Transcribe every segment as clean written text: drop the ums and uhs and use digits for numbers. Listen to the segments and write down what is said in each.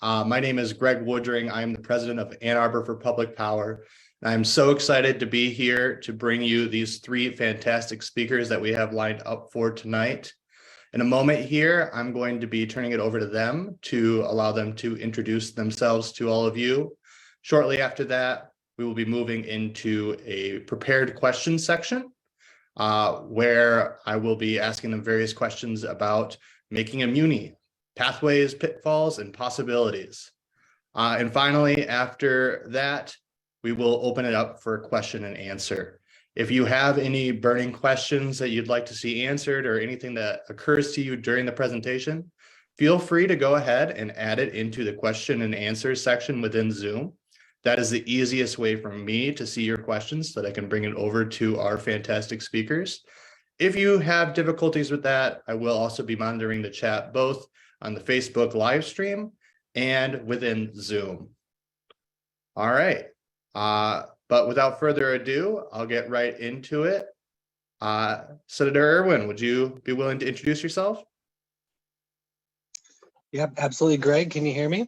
My name is Greg Woodring. I am the president of Ann Arbor for Public Power. And I'm so excited to be here to bring you these three fantastic speakers that we have lined up for tonight. In a moment here, I'm going to be turning it over to them to allow them to introduce themselves to all of you. Shortly after that, we will be moving into a prepared questions section where I will be asking them various questions about making a Muni, pathways, pitfalls, and possibilities. And finally, after that, we will open it up for question and answer. If you have any burning questions that you'd like to see answered or anything that occurs to you during the presentation, feel free to go ahead and add it into the question and answer section within Zoom. That is the easiest way for me to see your questions so that I can bring it over to our fantastic speakers. If you have difficulties with that, I will also be monitoring the chat both on the Facebook live stream and within Zoom. All right. But without further ado, I'll get right into it. Senator Irwin, would you be willing to introduce yourself? Yep, absolutely. Greg, can you hear me?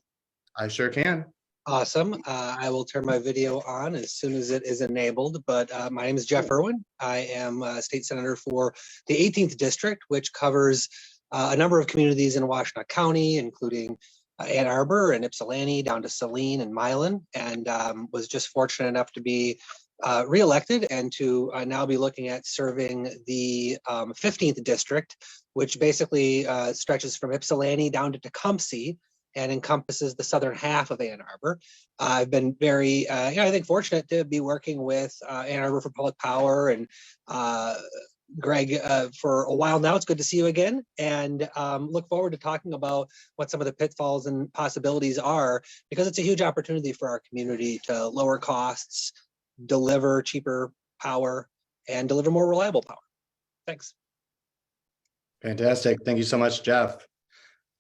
I sure can. Awesome. I will turn my video on as soon as it is enabled, but my name is Jeff Irwin. I am a state senator for the 18th district, which covers a number of communities in Washtenaw County, including Ann Arbor and Ypsilanti down to Saline and Milan, and was just fortunate enough to be reelected and to now be looking at serving the 15th district, which basically stretches from Ypsilanti down to Tecumseh and encompasses the southern half of Ann Arbor. I've been very, I think, fortunate to be working with Ann Arbor for Public Power and Greg for a while now. It's good to see you again, and look forward to talking about what some of the pitfalls and possibilities are, because it's a huge opportunity for our community to lower costs, deliver cheaper power, and deliver more reliable power. Thanks. Fantastic. Thank you so much, Jeff.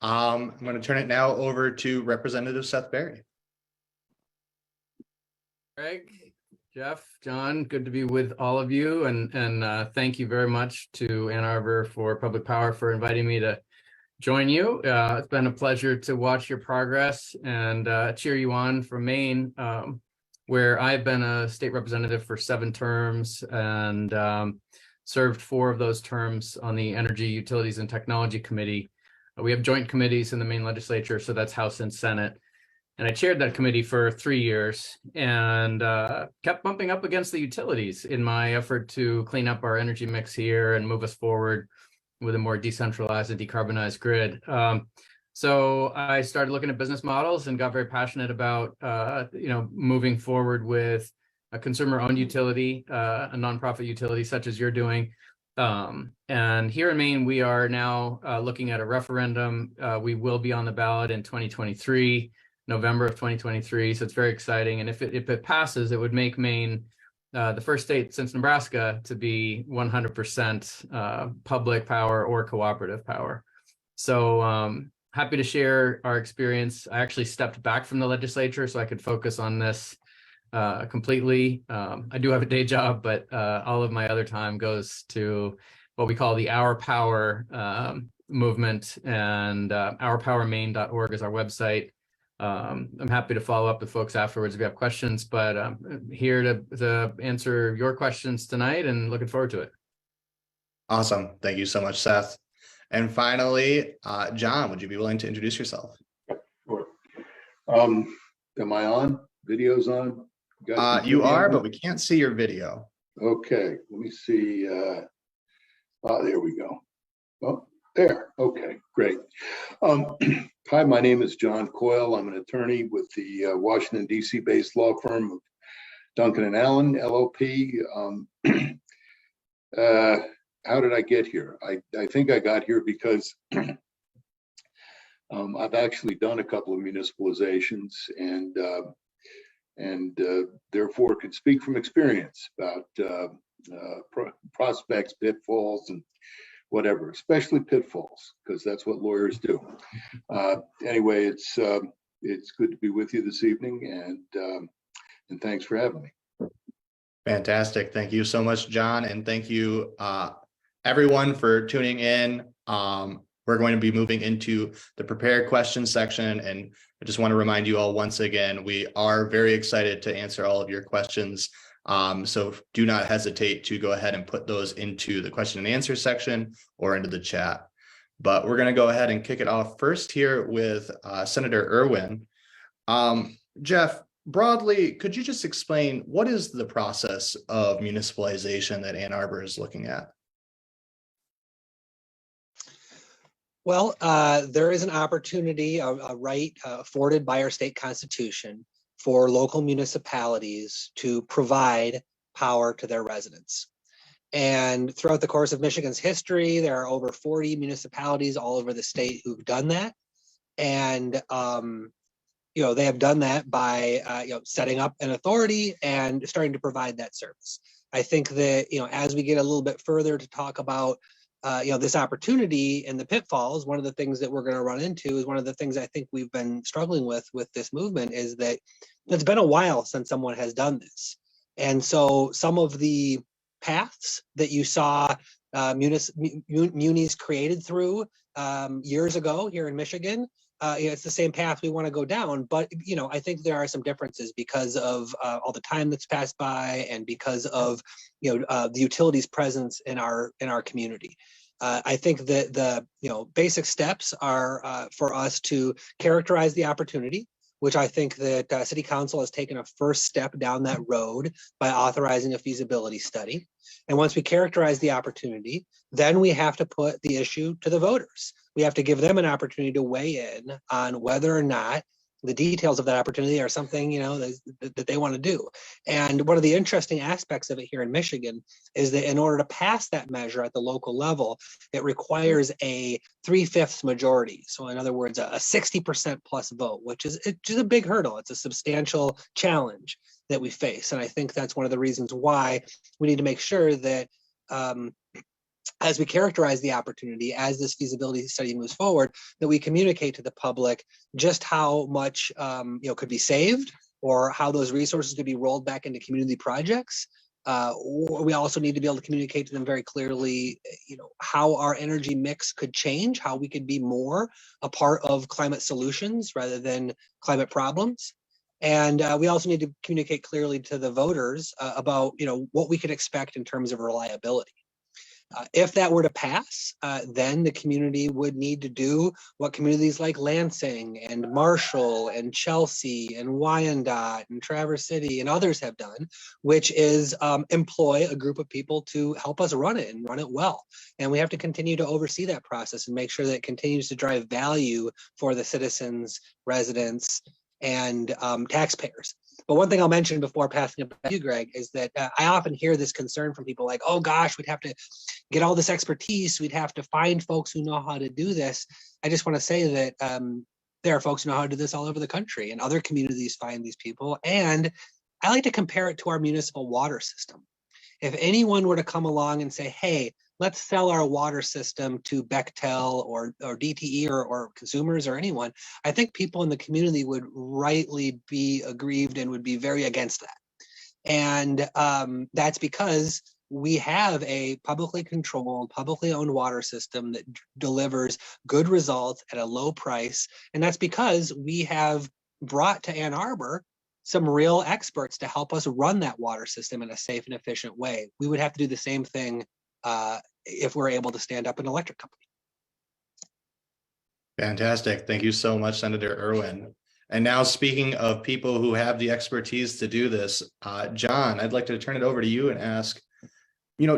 I'm going to turn it now over to Representative Seth Berry. Greg, Jeff, John, good to be with all of you, and thank you very much to Ann Arbor for Public Power for inviting me to join you. It's been a pleasure to watch your progress and cheer you on from Maine, where I've been a state representative for 7 terms and served 4 of those terms on the Energy, Utilities, and Technology Committee. We have joint committees in the Maine legislature, so that's House and Senate. And I chaired that committee for 3 years and kept bumping up against the utilities in my effort to clean up our energy mix here and move us forward with a more decentralized and decarbonized grid. So I started looking at business models and got very passionate about moving forward with a consumer-owned utility, a nonprofit utility such as you're doing. And here in Maine, we are now looking at a referendum. We will be on the ballot in 2023. November of 2023, so it's very exciting. And if it passes, it would make Maine the first state since Nebraska to be 100% public power or cooperative power. So happy to share our experience. I actually stepped back from the legislature so I could focus on this completely. I do have a day job, but all of my other time goes to what we call the Our Power movement, and ourpowermaine.org is our website. I'm happy to follow up with folks afterwards if you have questions, but I'm here to answer your questions tonight and looking forward to it. Awesome. Thank you so much, Seth. And finally, John, would you be willing to introduce yourself? Sure. Am I on? Video's on? You are, but we can't see your video. Okay, let me see. There we go. Oh, there. Okay, great. Hi, my name is John Coyle. I'm an attorney with the Washington, D.C. based law firm of Duncan and Allen, LLP. How did I get here? I think I got here because I've actually done a couple of municipalizations and therefore could speak from experience about prospects, pitfalls, and whatever, especially pitfalls, because that's what lawyers do. Anyway, it's good to be with you this evening, and thanks for having me. Fantastic. Thank you so much, John, and thank you everyone for tuning in. We're going to be moving into the prepared questions section, and I just want to remind you all once again, we are very excited to answer all of your questions. So do not hesitate to go ahead and put those into the question and answer section or into the chat. But we're going to go ahead and kick it off first here with Senator Irwin. Jeff, broadly, could you just explain what is the process of municipalization that Ann Arbor is looking at? Well, there is an opportunity, a right afforded by our state constitution for local municipalities to provide power to their residents. And throughout the course of Michigan's history, there are over 40 municipalities all over the state who've done that. And, they have done that by, setting up an authority and starting to provide that service. I think that, as we get a little bit further to talk about this opportunity and the pitfalls, one of the things that we're going to run into is one of the things I think we've been struggling with this movement is that it's been a while since someone has done this. And so some of the paths that you saw munis created through years ago here in Michigan, it's the same path we want to go down. But, I think there are some differences because of all the time that's passed by and because of, the utilities presence in our community. I think that the, basic steps are for us to characterize the opportunity, which I think that City Council has taken a first step down that road by authorizing a feasibility study. And once we characterize the opportunity, then we have to put the issue to the voters. We have to give them an opportunity to weigh in on whether or not the details of that opportunity are something, that they want to do. And one of the interesting aspects of it here in Michigan is that in order to pass that measure at the local level, it requires a 3/5 majority. So in other words, a 60% plus vote, which is a big hurdle. It's a substantial challenge that we face. And I think that's one of the reasons why we need to make sure that as we characterize the opportunity, as this feasibility study moves forward, that we communicate to the public just how much could be saved or how those resources could be rolled back into community projects. We also need to be able to communicate to them very clearly, how our energy mix could change, how we could be more a part of climate solutions rather than climate problems. And we also need to communicate clearly to the voters about, what we could expect in terms of reliability. If that were to pass, then the community would need to do what communities like Lansing and Marshall and Chelsea and Wyandotte and Traverse City and others have done, which is employ a group of people to help us run it and run it well. And we have to continue to oversee that process and make sure that it continues to drive value for the citizens, residents, and taxpayers. But one thing I'll mention before passing it back to you, Greg, is that I often hear this concern from people like, oh gosh, we'd have to get all this expertise. We'd have to find folks who know how to do this. I just want to say that there are folks who know how to do this all over the country, and other communities find these people. And I like to compare it to our municipal water system. If anyone were to come along and say, hey, let's sell our water system to Bechtel or DTE or consumers or anyone, I think people in the community would rightly be aggrieved and would be very against that. And that's because we have a publicly controlled, publicly owned water system that delivers good results at a low price. And that's because we have brought to Ann Arbor some real experts to help us run that water system in a safe and efficient way. We would have to do the same thing if we're able to stand up an electric company. Fantastic. Thank you so much, Senator Irwin. And now, speaking of people who have the expertise to do this, John, I'd like to turn it over to you and ask,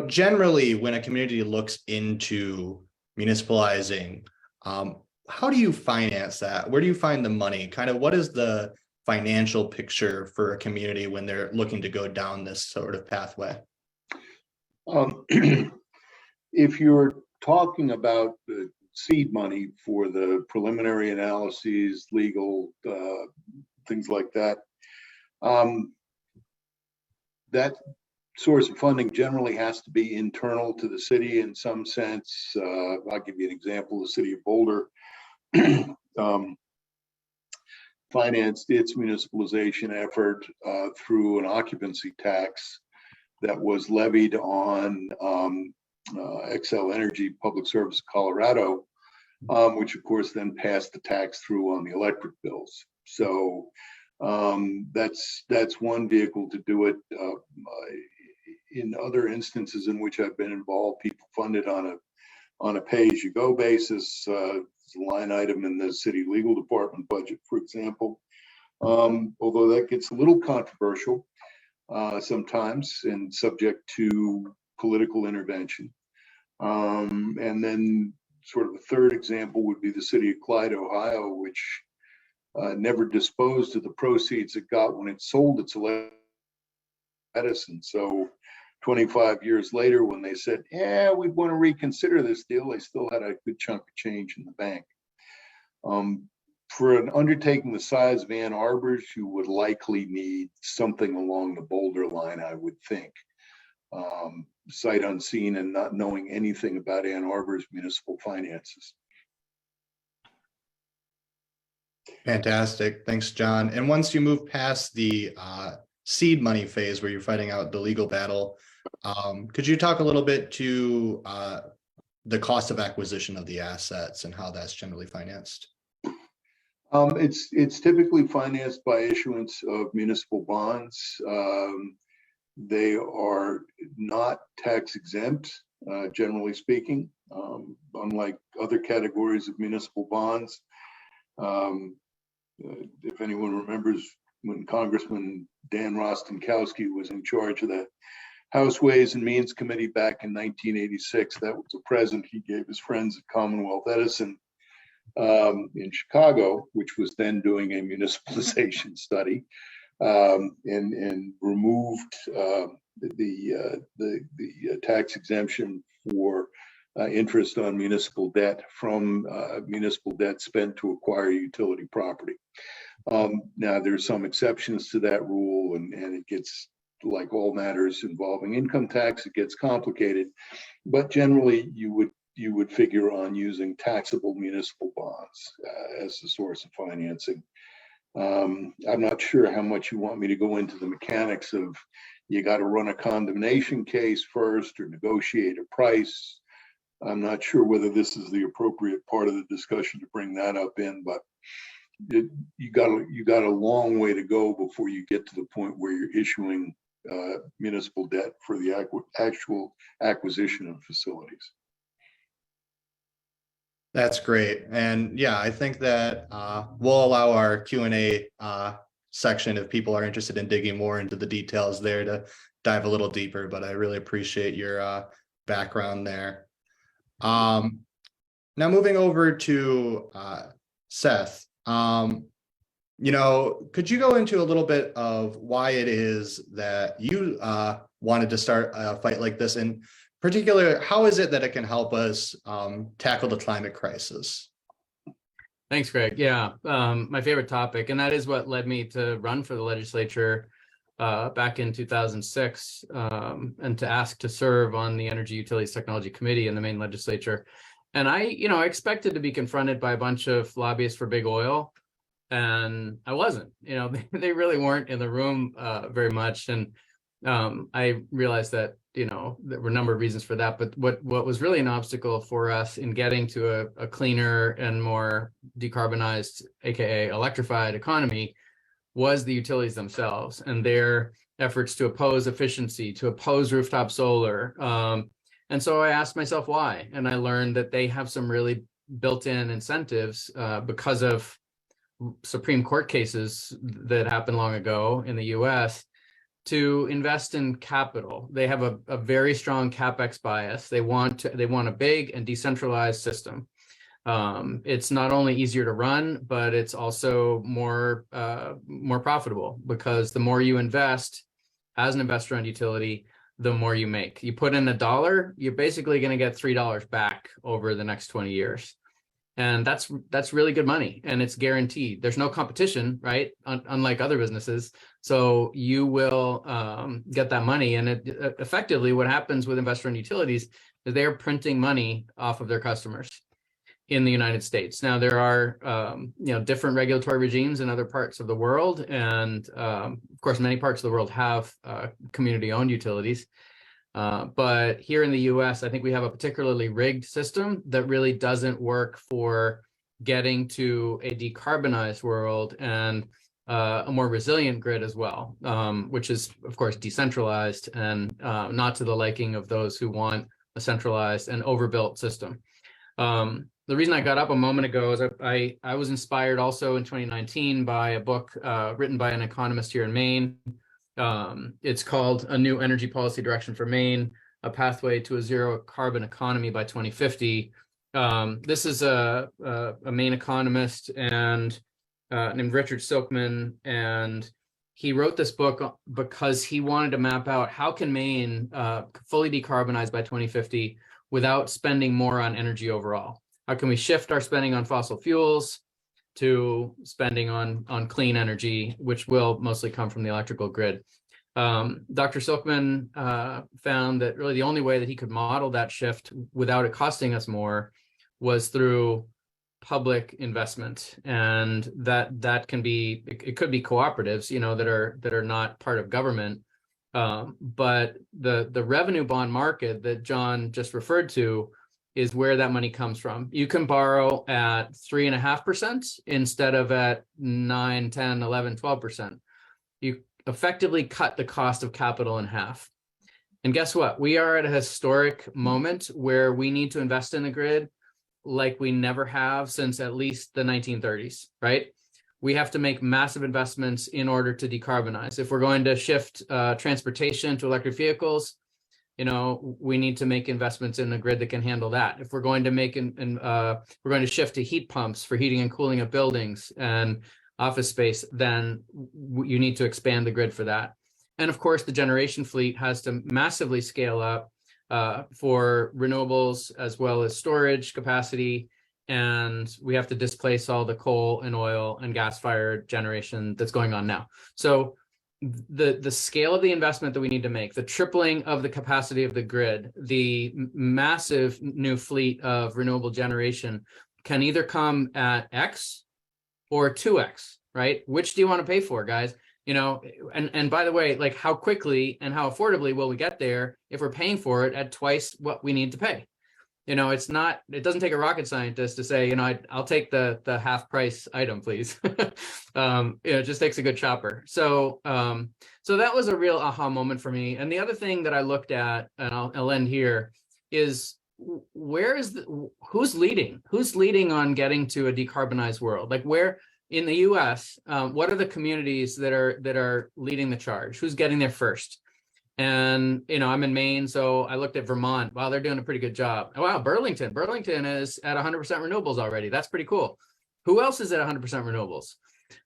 generally when a community looks into municipalizing, how do you finance that? Where do you find the money? Kind of what is the financial picture for a community when they're looking to go down this sort of pathway? If you're talking about the seed money for the preliminary analyses, legal, things like that, that source of funding generally has to be internal to the city in some sense. I'll give you an example. The city of Boulder financed its municipalization effort through an occupancy tax that was levied on Xcel Energy Public Service Colorado, which of course then passed the tax through on the electric bills. So that's one vehicle to do it. In other instances in which I've been involved, people fund it on a pay-as-you-go basis. It's a line item in the city legal department budget, for example. Although that gets a little controversial sometimes and subject to political intervention. And then sort of a third example would be the city of Clyde, Ohio, which never disposed of the proceeds it got when it sold its medicine. So 25 years later, when they said, yeah, we want to reconsider this deal, they still had a good chunk of change in the bank. For an undertaking the size of Ann Arbor's, you would likely need something along the Boulder line, I would think. Sight unseen and not knowing anything about Ann Arbor's municipal finances. Fantastic. Thanks, John. And once you move past the seed money phase where you're fighting out the legal battle, could you talk a little bit to the cost of acquisition of the assets and how that's generally financed? It's typically financed by issuance of municipal bonds. They are not tax exempt, generally speaking, unlike other categories of municipal bonds. If anyone remembers when Congressman Dan Rostenkowski was in charge of the House Ways and Means Committee back in 1986, that was a present he gave his friends at Commonwealth Edison in Chicago, which was then doing a municipalization study, and removed the tax exemption for interest on municipal debt from municipal debt spent to acquire utility property. Now, there's some exceptions to that rule, and it gets, like all matters involving income tax, it gets complicated. But generally, you would figure on using taxable municipal bonds as the source of financing. I'm not sure how much you want me to go into the mechanics of you got to run a condemnation case first or negotiate a price. I'm not sure whether this is the appropriate part of the discussion to bring that up in, but you got a long way to go before you get to the point where you're issuing municipal debt for the actual acquisition of facilities. That's great. And yeah, I think that we'll allow our Q&A section if people are interested in digging more into the details there to dive a little deeper, but I really appreciate your background there. Now moving over to Seth, could you go into a little bit of why it is that you wanted to start a fight like this? In particular, how is it that it can help us tackle the climate crisis? Thanks, Greg. Yeah, my favorite topic, and that is what led me to run for the legislature back in 2006 and to ask to serve on the Energy Utilities Technology Committee in the Maine legislature. And I expected to be confronted by a bunch of lobbyists for big oil, and I wasn't. They really weren't in the room very much. And I realized that there were a number of reasons for that. But what was really an obstacle for us in getting to a cleaner and more decarbonized, aka electrified economy, was the utilities themselves and their efforts to oppose efficiency, to oppose rooftop solar. And so I asked myself why, and I learned that they have some really built-in incentives because of Supreme Court cases that happened long ago in the US to invest in capital. They have a very strong CapEx bias. They want a big and decentralized system. It's not only easier to run, but it's also more profitable, because the more you invest as an investor on utility, the more you make. You put in $1, you're basically going to get $3 back over the next 20 years. And that's really good money, and it's guaranteed. There's no competition, right? Unlike other businesses. So you will get that money. And effectively what happens with investor-owned utilities is they're printing money off of their customers in the United States. Now, there are different regulatory regimes in other parts of the world. And of course, many parts of the world have community-owned utilities. But here in the US, I think we have a particularly rigged system that really doesn't work for getting to a decarbonized world and a more resilient grid as well, which is, of course, decentralized and not to the liking of those who want a centralized and overbuilt system. The reason I got up a moment ago is I was inspired also in 2019 by a book written by an economist here in Maine. It's called A New Energy Policy Direction for Maine, A Pathway to a Zero Carbon Economy by 2050. This is a Maine economist and named Richard Silkman, and he wrote this book because he wanted to map out how can Maine fully decarbonize by 2050 without spending more on energy overall. How can we shift our spending on fossil fuels to spending on clean energy, which will mostly come from the electrical grid? Dr. Silkman found that really the only way that he could model that shift without it costing us more was through public investment, and that can be, it could be cooperatives, that are not part of government, but the revenue bond market that John just referred to is where that money comes from. You can borrow at 3.5% instead of at 9, 10, 11, 12%. You effectively cut the cost of capital in half. And guess what? We are at a historic moment where we need to invest in the grid like we never have since at least the 1930s, right? We have to make massive investments in order to decarbonize. If we're going to shift transportation to electric vehicles, we need to make investments in the grid that can handle that. If we're going to we're going to shift to heat pumps for heating and cooling of buildings and office space, then you need to expand the grid for that. And of course, the generation fleet has to massively scale up for renewables as well as storage capacity. And we have to displace all the coal and oil and gas-fired generation that's going on now. So the scale of the investment that we need to make, the tripling of the capacity of the grid, the massive new fleet of renewable generation can either come at X or 2X, right? Which do you want to pay for, guys? And by the way, like, how quickly and how affordably will we get there if we're paying for it at twice what we need to pay? It doesn't take a rocket scientist to say, I'll take the half price item, please. It just takes a good shopper. So that was a real aha moment for me. And the other thing that I looked at, and I'll end here, is who's leading on getting to a decarbonized world? Like, where in the US, what are the communities that are leading the charge? Who's getting there first? And, I'm in Maine, so I looked at Vermont. Wow, they're doing a pretty good job. Wow, Burlington is at 100% renewables already. That's pretty cool. Who else is at 100% renewables?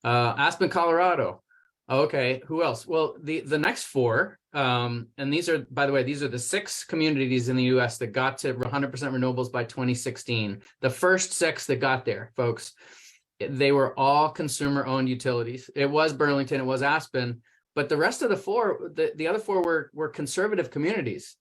Aspen, Colorado. Okay, who else? Well, the next four, and these are, by the way, these are the 6 communities in the US that got to 100% renewables by 2016. The first 6 that got there, folks, they were all consumer-owned utilities. It was Burlington, it was Aspen, but the rest of the 4, the other 4 were conservative communities.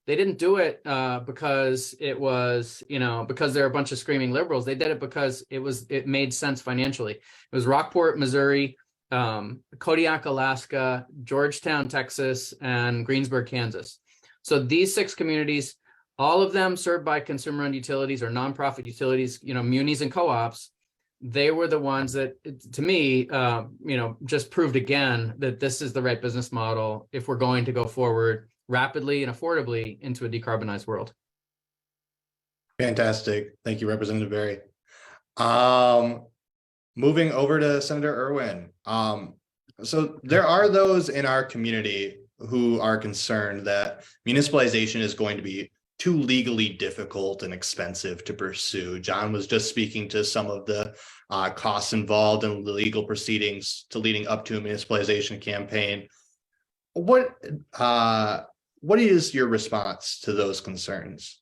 They didn't do it because it was, because they're a bunch of screaming liberals. They did it because it made sense financially. It was Rockport, Missouri, Kodiak, Alaska, Georgetown, Texas, and Greensburg, Kansas. So these 6 communities, all of them served by consumer-owned utilities or nonprofit utilities, munis and co-ops. They were the ones that, to me, just proved again that this is the right business model if we're going to go forward rapidly and affordably into a decarbonized world. Fantastic. Thank you, Representative Berry. Moving over to Senator Irwin. So there are those in our community who are concerned that municipalization is going to be too legally difficult and expensive to pursue. John was just speaking to some of the costs involved in the legal proceedings to leading up to a municipalization campaign. What is your response to those concerns?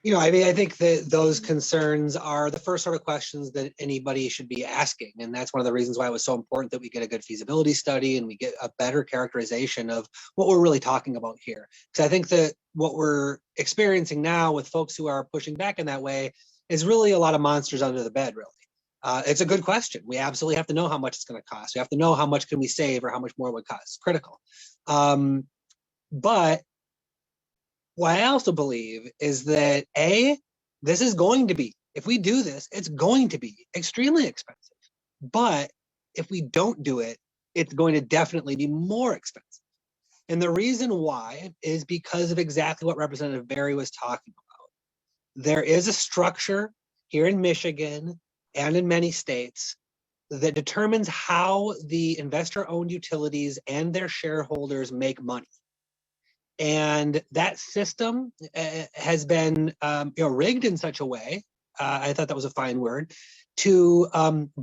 I think that those concerns are the first sort of questions that anybody should be asking. And that's one of the reasons why it was so important that we get a good feasibility study and we get a better characterization of what we're really talking about here. Because I think that what we're experiencing now with folks who are pushing back in that way is really a lot of monsters under the bed, really. It's a good question. We absolutely have to know how much it's going to cost. We have to know how much can we save or how much more it would cost. It's critical. But what I also believe is that this is going to be, if we do this, it's going to be extremely expensive. But if we don't do it, it's going to definitely be more expensive. And the reason why is because of exactly what Representative Berry was talking about. There is a structure here in Michigan and in many states that determines how the investor-owned utilities and their shareholders make money. And that system has been rigged in such a way, I thought that was a fine word, to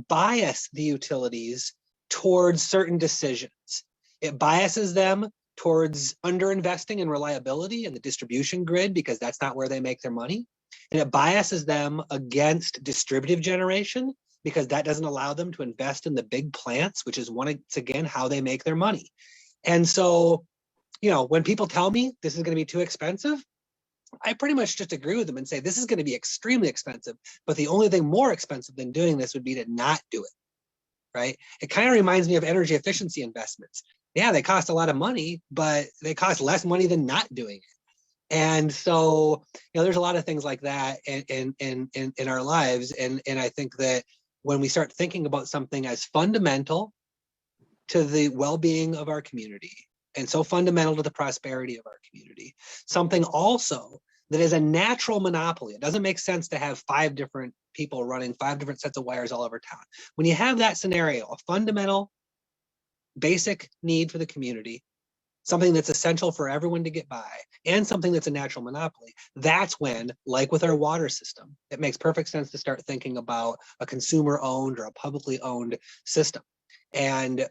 bias the utilities towards certain decisions. It biases them towards underinvesting in reliability and the distribution grid because that's not where they make their money. And it biases them against distributive generation because that doesn't allow them to invest in the big plants, which is once again how they make their money. And so, when people tell me this is going to be too expensive, I pretty much just agree with them and say this is going to be extremely expensive. But the only thing more expensive than doing this would be to not do it. Right? It kind of reminds me of energy efficiency investments. Yeah, they cost a lot of money, but they cost less money than not doing it. And so, there's a lot of things like that in our lives. And I think that when we start thinking about something as fundamental to the well-being of our community and so fundamental to the prosperity of our community, something also that is a natural monopoly. It doesn't make sense to have 5 different people running 5 different sets of wires all over town. When you have that scenario, a fundamental, basic need for the community, something that's essential for everyone to get by, and something that's a natural monopoly, that's when, like with our water system, it makes perfect sense to start thinking about a consumer-owned or a publicly owned system. And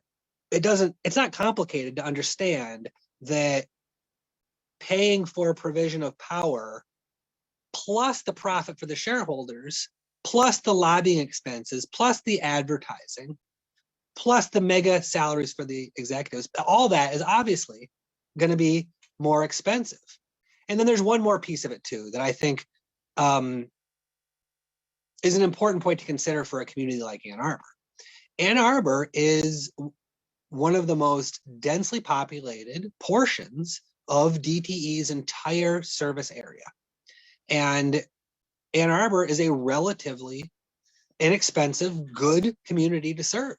it's not complicated to understand that paying for provision of power plus the profit for the shareholders, plus the lobbying expenses, plus the advertising, plus the mega salaries for the executives, all that is obviously going to be more expensive. And then there's one more piece of it too that I think is an important point to consider for a community like Ann Arbor. Ann Arbor is one of the most densely populated portions of DTE's entire service area. And Ann Arbor is a relatively inexpensive, good community to serve.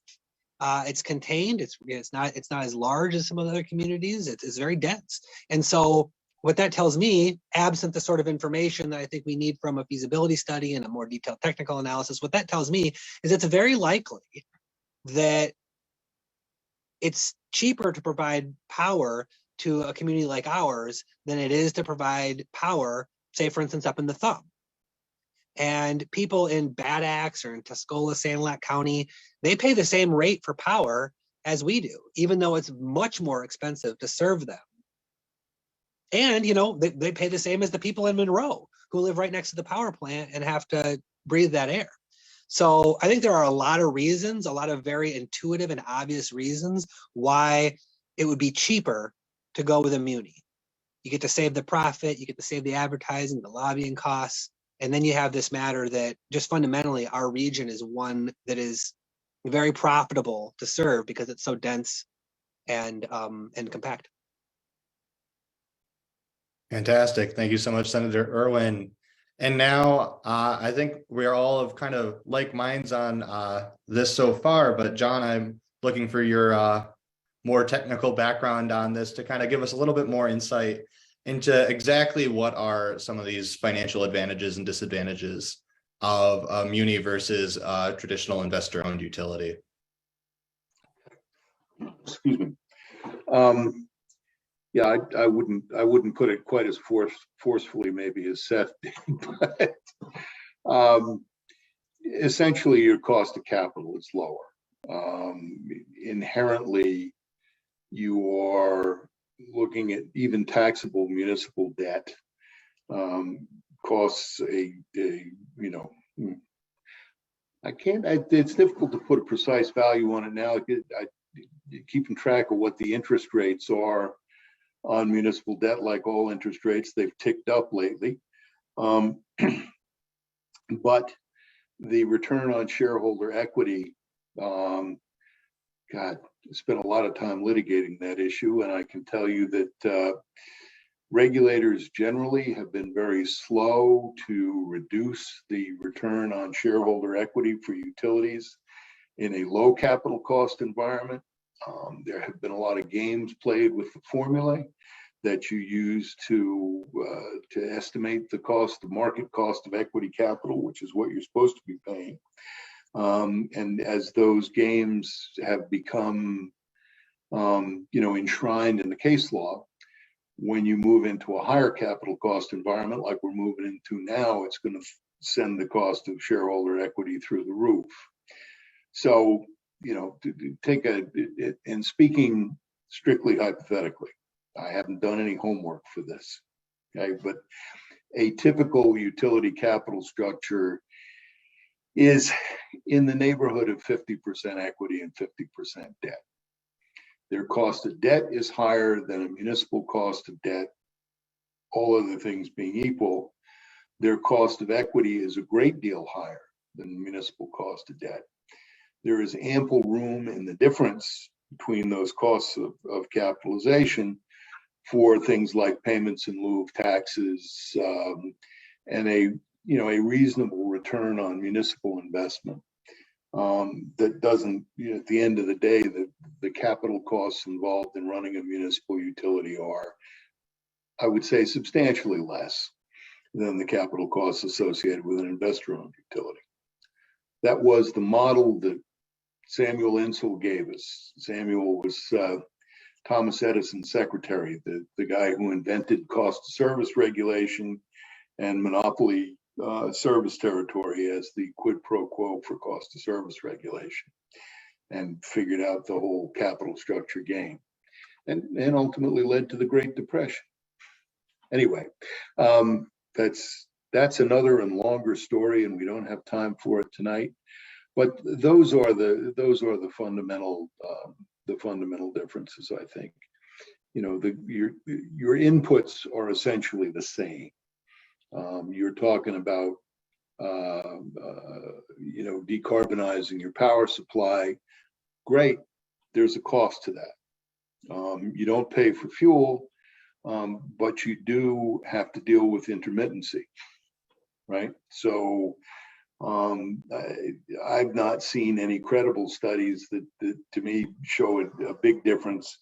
It's contained. It's not as large as some of the other communities. It's very dense. And so what that tells me, absent the sort of information that I think we need from a feasibility study and a more detailed technical analysis, what that tells me is it's very likely that it's cheaper to provide power to a community like ours than it is to provide power, say, for instance, up in the Thumb. And people in Bad Axe or in Tuscola, Sanilac County, they pay the same rate for power as we do, even though it's much more expensive to serve them. And, they pay the same as the people in Monroe who live right next to the power plant and have to breathe that air. So I think there are a lot of reasons, a lot of very intuitive and obvious reasons why it would be cheaper to go with a Muni. You get to save the profit, you get to save the advertising, the lobbying costs, and then you have this matter that just fundamentally our region is one that is very profitable to serve because it's so dense and compact. Fantastic. Thank you so much, Senator Irwin. And now I think we are all of kind of like minds on this so far, but John, I'm looking for your more technical background on this to kind of give us a little bit more insight into exactly what are some of these financial advantages and disadvantages of a Muni versus traditional investor-owned utility. Excuse me. Yeah, I wouldn't put it quite as forcefully maybe as Seth did, but essentially your cost of capital is lower. Inherently, you are looking at even taxable municipal debt costs it's difficult to put a precise value on it now. Keeping track of what the interest rates are on municipal debt, like all interest rates, they've ticked up lately. But the return on shareholder equity, God, I spent a lot of time litigating that issue, and I can tell you that Regulators generally have been very slow to reduce the return on shareholder equity for utilities in a low capital cost environment. There have been a lot of games played with the formulae that you use to estimate the cost, the market cost of equity capital, which is what you're supposed to be paying. And as those games have become, enshrined in the case law, when you move into a higher capital cost environment like we're moving into now, it's going to send the cost of shareholder equity through the roof. So, and speaking strictly hypothetically, I haven't done any homework for this, okay, but a typical utility capital structure is in the neighborhood of 50% equity and 50% debt. Their cost of debt is higher than a municipal cost of debt, all other things being equal. Their cost of equity is a great deal higher than the municipal cost of debt. There is ample room in the difference between those costs of capitalization for things like payments in lieu of taxes, and a reasonable return on municipal investment. That doesn't, at the end of the day, the capital costs involved in running a municipal utility are, I would say, substantially less than the capital costs associated with an investor-owned utility. That was the model that Samuel Insull gave us. Samuel was Thomas Edison's secretary, the guy who invented cost of service regulation and monopoly service territory as the quid pro quo for cost of service regulation, and figured out the whole capital structure game, and ultimately led to the Great Depression. Anyway, that's another and longer story, and we don't have time for it tonight. But those are the fundamental differences, I think. Your inputs are essentially the same. You're talking about decarbonizing your power supply. Great, there's a cost to that. You don't pay for fuel, but you do have to deal with intermittency, right? So I've not seen any credible studies that to me show a big difference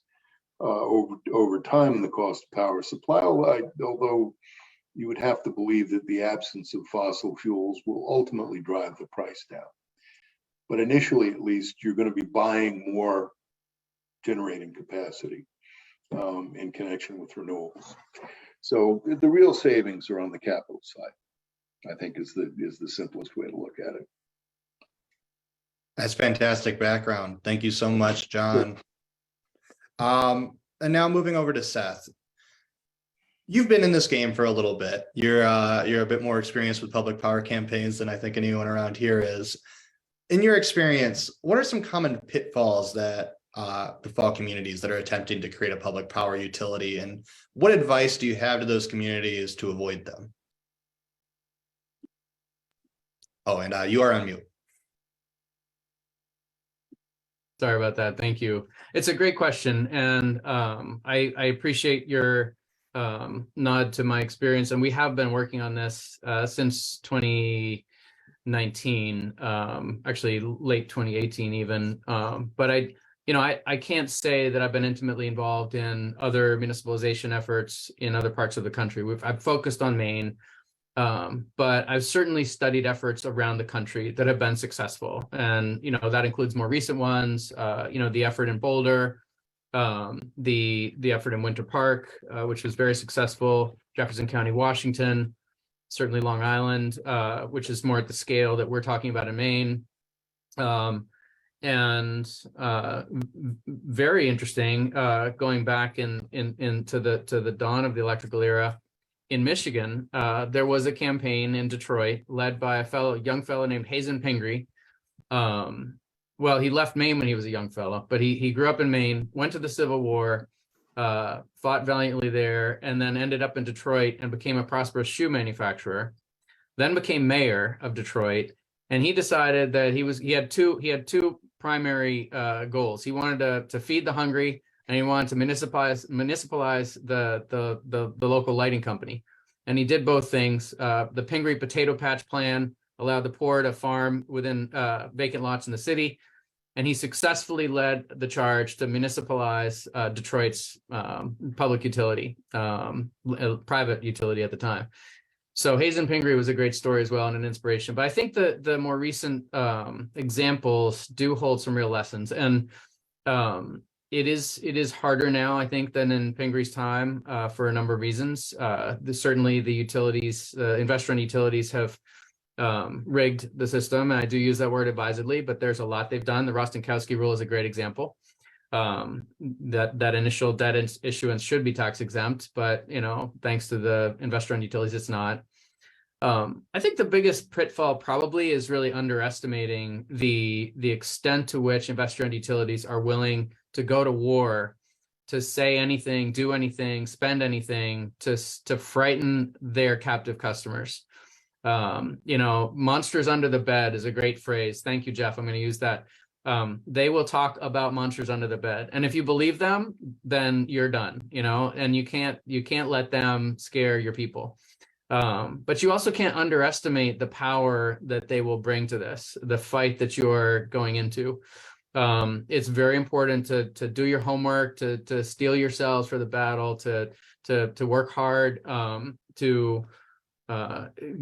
over time in the cost of power supply, although you would have to believe that the absence of fossil fuels will ultimately drive the price down. But initially, at least, you're going to be buying more generating capacity in connection with renewables. So the real savings are on the capital side, I think, is the simplest way to look at it. That's fantastic background. Thank you so much, John. Sure. And now moving over to Seth. You've been in this game for a little bit. You're a bit more experienced with public power campaigns than I think anyone around here is. In your experience, what are some common pitfalls that befall communities that are attempting to create a public power utility, and what advice do you have to those communities to avoid them? Oh, and you are on mute. Sorry about that. Thank you. It's a great question, and I appreciate your nod to my experience, and we have been working on this since 2019, actually late 2018 even. But I can't say that I've been intimately involved in other municipalization efforts in other parts of the country. I've focused on Maine, but I've certainly studied efforts around the country that have been successful, and that includes more recent ones. The effort in Boulder. The effort in Winter Park, which was very successful, Jefferson County, Washington, certainly Long Island, which is more at the scale that we're talking about in Maine. And very interesting, going back into the dawn of the electrical era in Michigan, there was a campaign in Detroit led by a young fellow named Hazen Pingree. Well, he left Maine when he was a young fellow, but he grew up in Maine, went to the Civil War, fought valiantly there, and then ended up in Detroit and became a prosperous shoe manufacturer, then became mayor of Detroit. And he decided that he had two primary goals. He wanted to feed the hungry, and he wanted to municipalize the local lighting company. And he did both things. The Pingree Potato Patch Plan allowed the poor to farm within vacant lots in the city. And he successfully led the charge to municipalize Detroit's public utility, private utility at the time. So Hazen Pingree was a great story as well and an inspiration. But I think the more recent examples do hold some real lessons. And it is harder now, I think, than in Pingree's time for a number of reasons. Certainly the utilities, investor-owned utilities have rigged the system. And I do use that word advisedly, but there's a lot they've done. The Rostenkowski rule is a great example. That initial debt issuance should be tax exempt, but thanks to the investor-owned utilities, it's not. I think the biggest pitfall probably is really underestimating the extent to which investor-owned utilities are willing to go to war, to say anything, do anything, spend anything to frighten their captive customers. Monsters under the bed is a great phrase. Thank you, Jeff. I'm going to use that. They will talk about monsters under the bed, and if you believe them, then you're done. And you can't let them scare your people. But you also can't underestimate the power that they will bring to this, the fight that you're going into. It's very important to do your homework, to steel yourselves for the battle, to work hard, to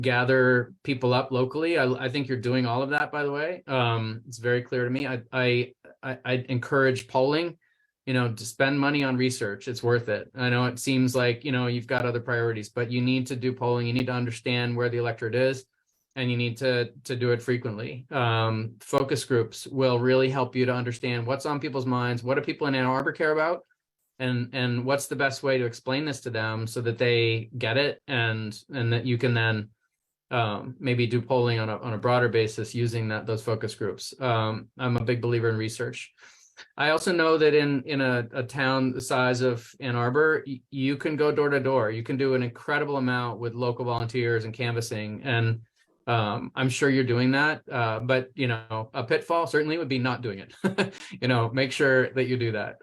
gather people up locally. I think you're doing all of that, by the way. It's very clear to me. I encourage polling, to spend money on research. It's worth it. I know it seems like, you've got other priorities, but you need to do polling. You need to understand where the electorate is, and you need to do it frequently. Focus groups will really help you to understand what's on people's minds. What do people in Ann Arbor care about? And what's the best way to explain this to them so that they get it, and that you can then maybe do polling on a broader basis using those focus groups. I'm a big believer in research. I also know that in a town the size of Ann Arbor, you can go door to door. You can do an incredible amount with local volunteers and canvassing, and I'm sure you're doing that. But a pitfall certainly would be not doing it. Make sure that you do that.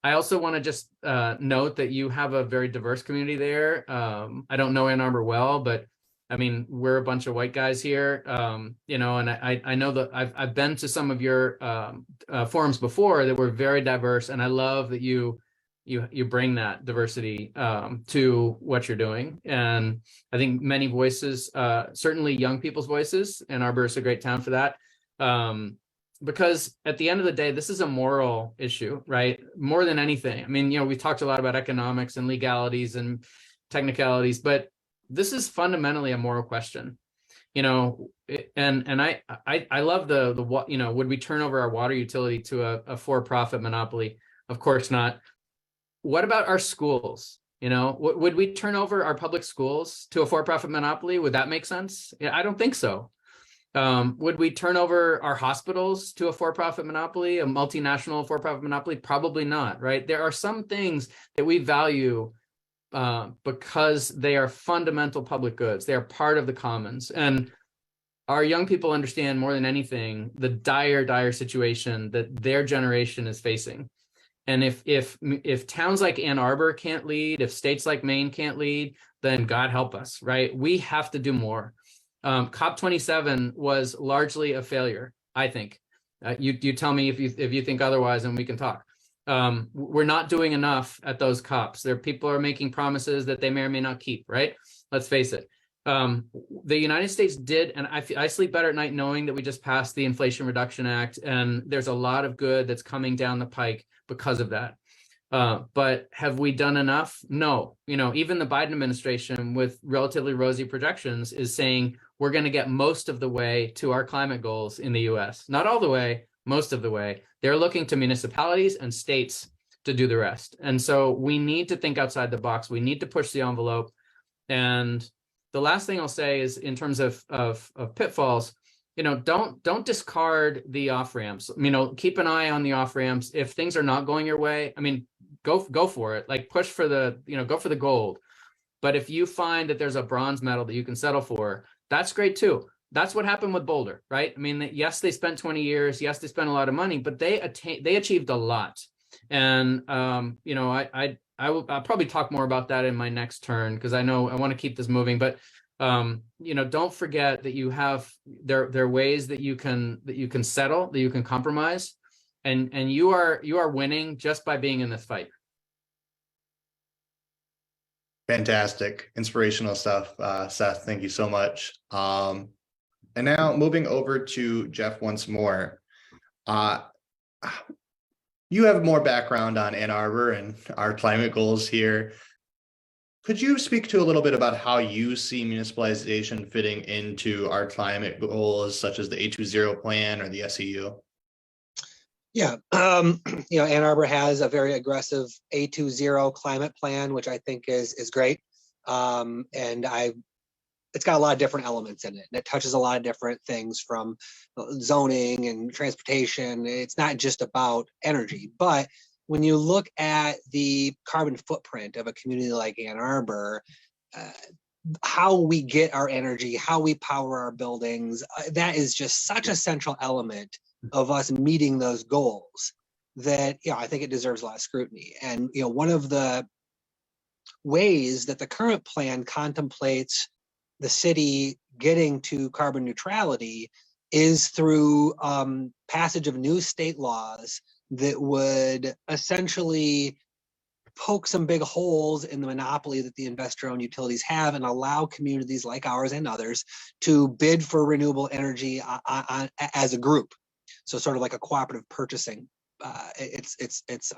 I also want to just note that you have a very diverse community there. I don't know Ann Arbor well, but I mean, we're a bunch of white guys here, and I know that I've been to some of your forums before that were very diverse, and I love that you bring that diversity to what you're doing. And I think many voices, certainly young people's voices, Ann Arbor is a great town for that. Because at the end of the day, this is a moral issue, right? More than anything. I mean, we talked a lot about economics and legalities and technicalities, but this is fundamentally a moral question. And I love would we turn over our water utility to a for-profit monopoly? Of course not. What about our schools? Would we turn over our public schools to a for-profit monopoly? Would that make sense? Yeah, I don't think so. Would we turn over our hospitals to a for-profit monopoly, a multinational for-profit monopoly? Probably not, right? There are some things that we value because they are fundamental public goods. They are part of the commons. And our young people understand more than anything the dire situation that their generation is facing. And if towns like Ann Arbor can't lead, if states like Maine can't lead, then God help us, right? We have to do more. COP27 was largely a failure, I think. You tell me if you think otherwise, and we can talk. We're not doing enough at those COPs. People are making promises that they may or may not keep, right? Let's face it. The United States did, and I sleep better at night knowing that we just passed the Inflation Reduction Act, and there's a lot of good that's coming down the pike because of that. But have we done enough? No. Even the Biden administration, with relatively rosy projections, is saying we're going to get most of the way to our climate goals in the US. Not all the way, most of the way. They're looking to municipalities and states to do the rest. And so we need to think outside the box. We need to push the envelope. And the last thing I'll say is, in terms of pitfalls, don't discard the off ramps. Keep an eye on the off ramps. If things are not going your way, go for it. Like, push for go for the gold. But if you find that there's a bronze medal that you can settle for, that's great too. That's what happened with Boulder, right? Yes, they spent 20 years. Yes, they spent a lot of money, but they achieved a lot. And I'll probably talk more about that in my next turn, because I know I want to keep this moving. But don't forget that you have there are ways that you can settle, that you can compromise, and you are winning just by being in this fight. Fantastic, inspirational stuff, Seth. Thank you so much. And now moving over to Jeff once more. You have more background on Ann Arbor and our climate goals here. Could you speak to a little bit about how you see municipalization fitting into our climate goals, such as the A20 plan or the SEU? Yeah, Ann Arbor has a very aggressive A20 climate plan, which I think is great. It's got a lot of different elements in it, and it touches a lot of different things, from zoning and transportation. It's not just about energy, but when you look at the carbon footprint of a community like Ann Arbor, how we get our energy, how we power our buildings, that is just such a central element of us meeting those goals that, I think it deserves a lot of scrutiny. And, one of the ways that the current plan contemplates the city getting to carbon neutrality is through passage of new state laws that would essentially poke some big holes in the monopoly that the investor-owned utilities have, and allow communities like ours and others to bid for renewable energy as a group. So sort of like a cooperative purchasing. It's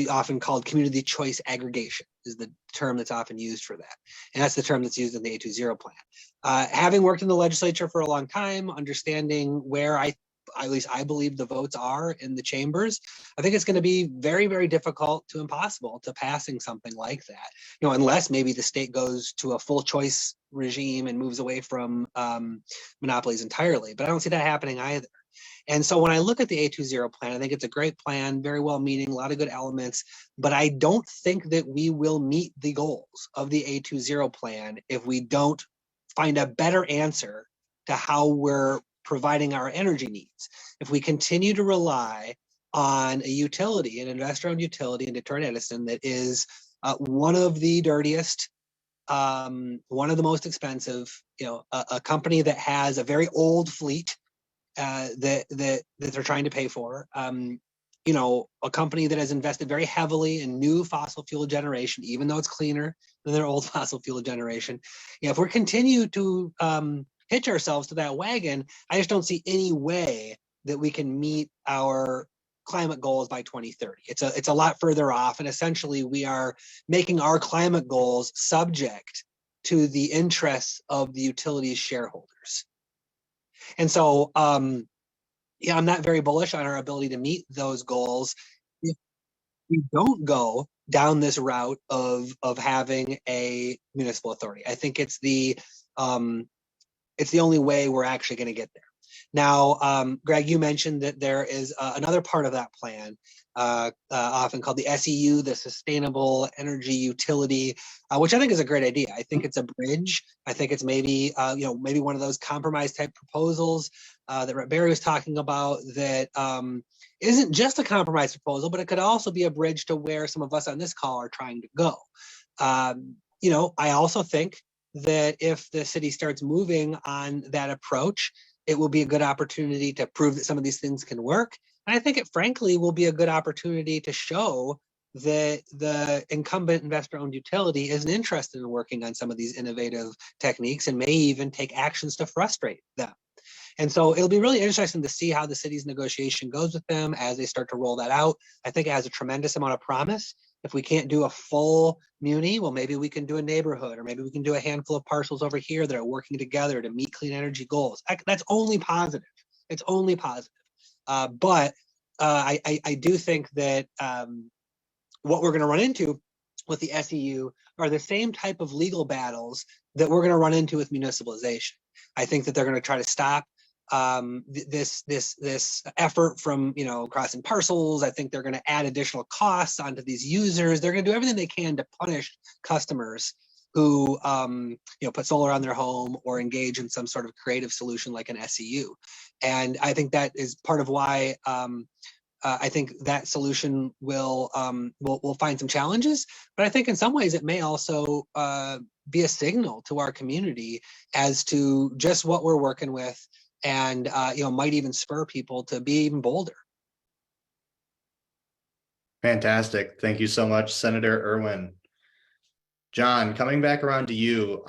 often called community choice aggregation, is the term that's often used for that. And that's the term that's used in the A20 plan. Having worked in the legislature for a long time, understanding where at least I believe the votes are in the chambers, I think it's going to be very, very difficult to impossible to passing something like that. Unless maybe the state goes to a full choice regime and moves away from monopolies entirely. But I don't see that happening either. And so when I look at the A20 plan, I think it's a great plan, very well meaning, a lot of good elements, but I don't think that we will meet the goals of the A20 plan if we don't find a better answer to how we're providing our energy needs. If we continue to rely on a utility, an investor-owned utility in Detroit Edison, that is one of the dirtiest, one of the most expensive, a company that has a very old fleet, that they're trying to pay for, a company that has invested very heavily in new fossil fuel generation, even though it's cleaner than their old fossil fuel generation. If we continue to hitch ourselves to that wagon, I just don't see any way that we can meet our climate goals by 2030. It's a lot further off, and essentially we are making our climate goals subject to the interests of the utilities shareholders. And so, I'm not very bullish on our ability to meet those goals if we don't go down this route of having a municipal authority. I think it's the only way we're actually going to get there. Now, Greg, you mentioned that there is another part of that plan, often called the SEU, the Sustainable Energy Utility, which I think is a great idea. I think it's a bridge. I think it's maybe one of those compromise type proposals that Rhett Barry was talking about, that isn't just a compromise proposal, but it could also be a bridge to where some of us on this call are trying to go. I also think that if the city starts moving on that approach, it will be a good opportunity to prove that some of these things can work. And I think it frankly will be a good opportunity to show that the incumbent investor-owned utility isn't interested in working on some of these innovative techniques and may even take actions to frustrate them. And so it'll be really interesting to see how the city's negotiation goes with them as they start to roll that out. I think it has a tremendous amount of promise. If we can't do a full Muni, well, maybe we can do a neighborhood, or maybe we can do a handful of parcels over here that are working together to meet clean energy goals. That's only positive. It's only positive. But I do think that what we're going to run into with the SEU are the same type of legal battles that we're going to run into with municipalization. I think that they're going to try to stop this effort from crossing parcels. I think they're going to add additional costs onto these users. They're going to do everything they can to punish customers who put solar on their home or engage in some sort of creative solution like an SEU. And I think that is part of why I think that solution will find some challenges, but I think in some ways it may also be a signal to our community as to just what we're working with, and might even spur people to be even bolder. Fantastic. Thank you so much, Senator Irwin. John, coming back around to you.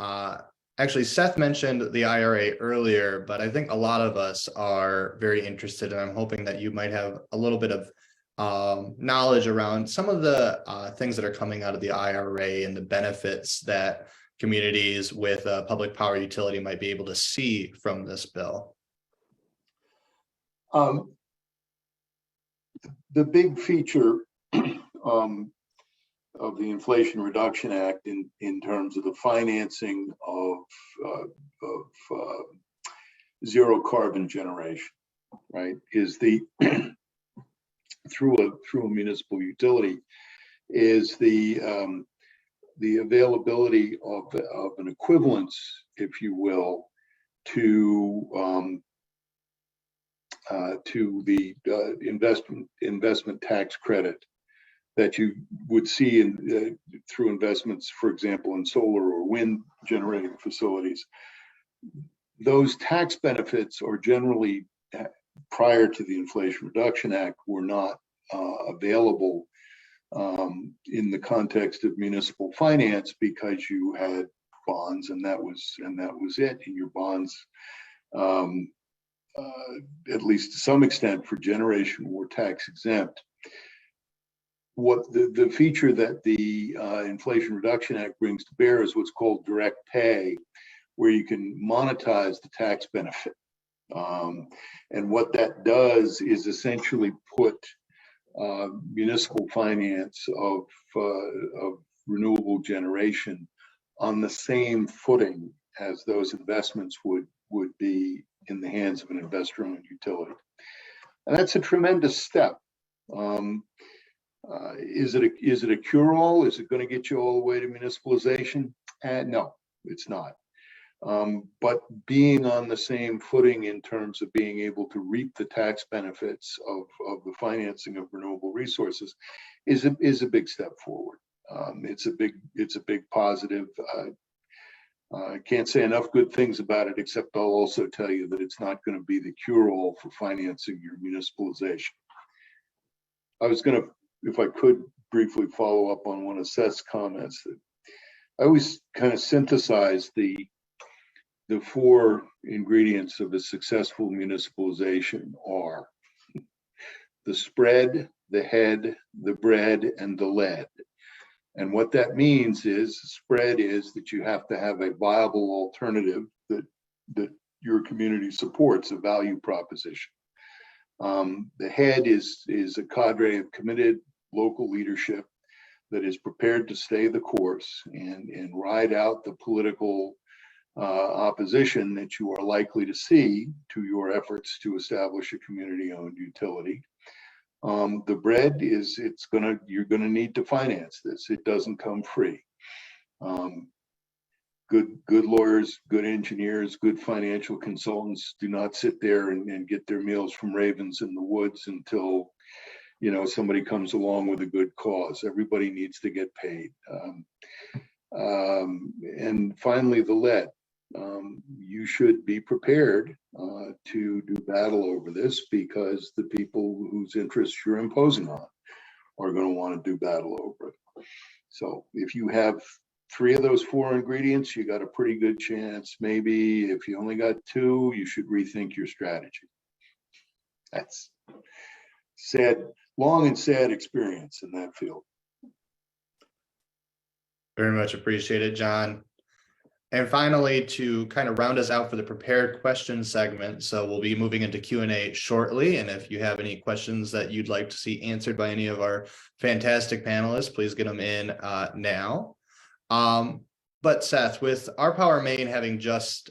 Actually, Seth mentioned the IRA earlier, but I think a lot of us are very interested, and I'm hoping that you might have a little bit of knowledge around some of the things that are coming out of the IRA and the benefits that communities with a public power utility might be able to see from this bill. The big feature of the Inflation Reduction Act in terms of the financing of zero carbon generation, right, is the through a municipal utility, is the availability of an equivalence, if you will, to the investment tax credit that you would see in through investments, for example, in solar or wind generating facilities. Those tax benefits are generally, prior to the Inflation Reduction Act, were not available in the context of municipal finance, because you had bonds, and that was it. And your bonds, at least to some extent for generation, were tax exempt. What the feature that the Inflation Reduction Act brings to bear is what's called direct pay, where you can monetize the tax benefit. And what that does is essentially put municipal finance of renewable generation on the same footing as those investments would be in the hands of an investor-owned utility. And that's a tremendous step. Is it a cure-all? Is it going to get you all the way to municipalization? No, it's not. But being on the same footing in terms of being able to reap the tax benefits of the financing of renewable resources is a big step forward. It's a big positive. I can't say enough good things about it, except I'll also tell you that it's not going to be the cure-all for financing your municipalization. I was going to, if I could, briefly follow up on one of Seth's comments. That I always kind of synthesize the four ingredients of a successful municipalization are the spread, the head, the bread, and the lead. And what that means is, spread is that you have to have a viable alternative that your community supports, a value proposition. The head is a cadre of committed local leadership that is prepared to stay the course and ride out the political opposition that you are likely to see to your efforts to establish a community-owned utility. The bread is you're gonna need to finance this. It doesn't come free. Good lawyers, good engineers, good financial consultants do not sit there and get their meals from ravens in the woods until somebody comes along with a good cause. Everybody needs to get paid. And finally, the lead. You should be prepared to do battle over this, because the people whose interests you're imposing on are going to want to do battle over it. So if you have 3 of those 4 ingredients, you got a pretty good chance. Maybe if you only got 2, you should rethink your strategy. That's sad, long and sad experience in that field. Very much appreciated, John. And finally, to kind of round us out for the prepared questions segment, so we'll be moving into Q&A shortly. And if you have any questions that you'd like to see answered by any of our fantastic panelists, please get them in now. But Seth, with Our Power Maine having just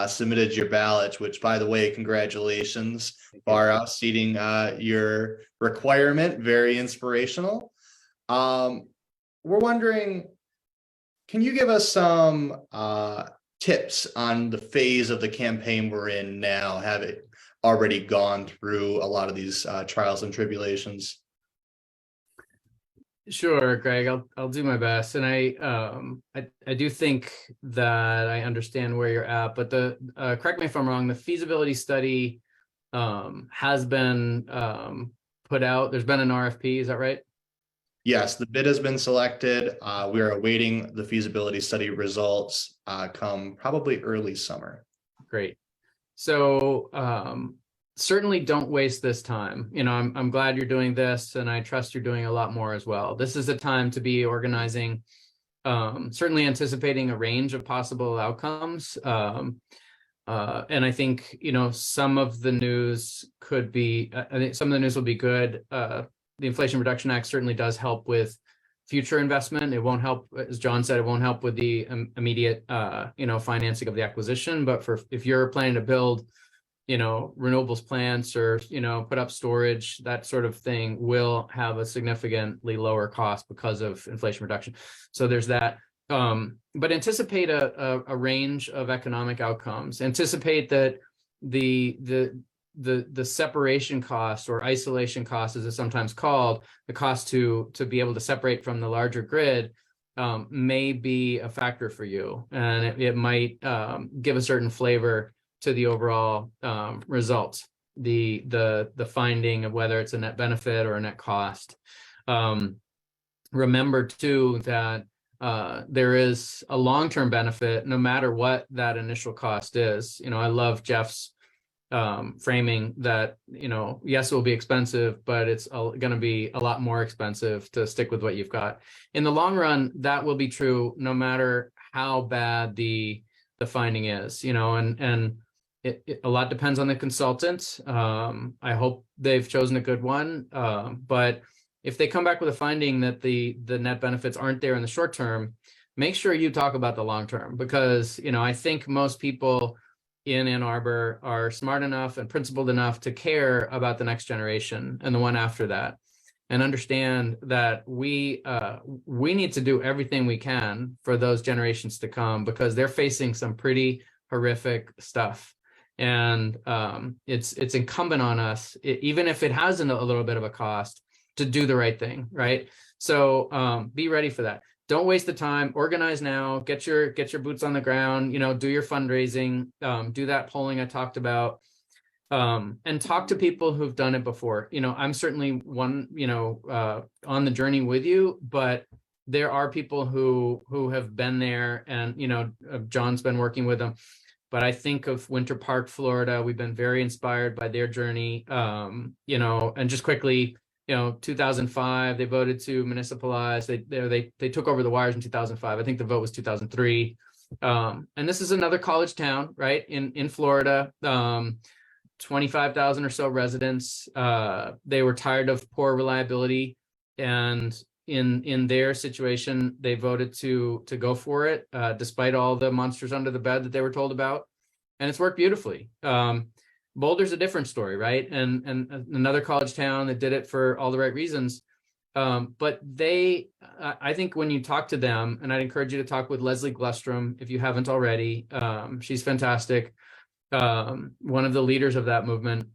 submitted your ballot, which, by the way, congratulations, far exceeding your requirement, very inspirational. We're wondering, can you give us some tips on the phase of the campaign we're in now? already gone through a lot of these trials and tribulations. Sure, Greg, I'll do my best. And I do think that I understand where you're at, but correct me if I'm wrong, the feasibility study has been put out. There's been an RFP, is that right? Yes, the bid has been selected. We are awaiting the feasibility study results come probably early summer. Great. So certainly don't waste this time. You know, I'm glad you're doing this, and I trust you're doing a lot more as well. This is a time to be organizing, certainly anticipating a range of possible outcomes. And I think, you know, some of the news could be, I think some of the news will be good. The Inflation Reduction Act certainly does help with future investment. It won't help, as John said, it won't help with the immediate, you know, financing of the acquisition. But if you're planning to build, you know, renewables plants or, you know, put up storage, that sort of thing will have a significantly lower cost because of inflation reduction. So there's that. But anticipate a range of economic outcomes. Anticipate that the separation cost, or isolation cost as it's sometimes called, the cost to be able to separate from the larger grid, may be a factor for you, and it might give a certain flavor to the overall results, the finding of whether it's a net benefit or a net cost. Remember too that there is a long-term benefit no matter what that initial cost is. You know, I love Jeff's framing that, you know, yes, it will be expensive, but it's going to be a lot more expensive to stick with what you've got. In the long run, that will be true no matter how bad the finding is, you know, and a lot depends on the consultant. I hope they've chosen a good one, but if they come back with a finding that the net benefits aren't there in the short term, make sure you talk about the long term, because, you know, I think most people in Ann Arbor are smart enough and principled enough to care about the next generation and the one after that, and understand that we need to do everything we can for those generations to come, because they're facing some pretty horrific stuff. And it's incumbent on us, even if it has a little bit of a cost, to do the right thing, right? So be ready for that. Don't waste the time. Organize now. Get your boots on the ground. You know, do your fundraising. Do that polling I talked about, and talk to people who've done it before. You know, I'm certainly one, you know, on the journey with you, but there are people who have been there, and, you know, John's been working with them. But I think of Winter Park, Florida. We've been very inspired by their journey. You know, and just quickly, you know, 2005, they voted to municipalize. They took over the wires in 2005. I think the vote was 2003. And this is another college town, right, in Florida. 25,000 or so residents. They were tired of poor reliability, and in their situation, they voted to go for it, despite all the monsters under the bed that they were told about, and it's worked beautifully. Boulder's a different story, right? And another college town that did it for all the right reasons. But I think when you talk to them, and I'd encourage you to talk with Leslie Glustrom if you haven't already. She's fantastic. One of the leaders of that movement.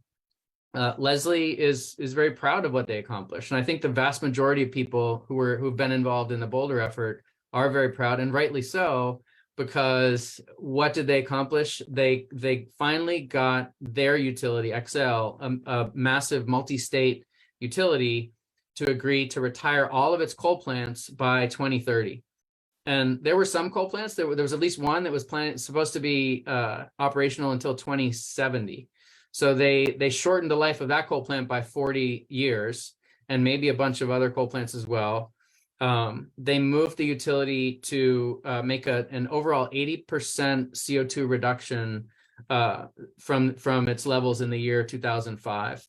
Leslie is very proud of what they accomplished. And I think the vast majority of people who've been involved in the Boulder effort are very proud, and rightly so, because what did they accomplish? They finally got their utility, Xcel, a massive multi-state utility, to agree to retire all of its coal plants by 2030. And there were some coal plants, there was at least one that was supposed to be operational until 2070. So they shortened the life of that coal plant by 40 years, and maybe a bunch of other coal plants as well. They moved the utility to make an overall 80% CO2 reduction from its levels in the year 2005,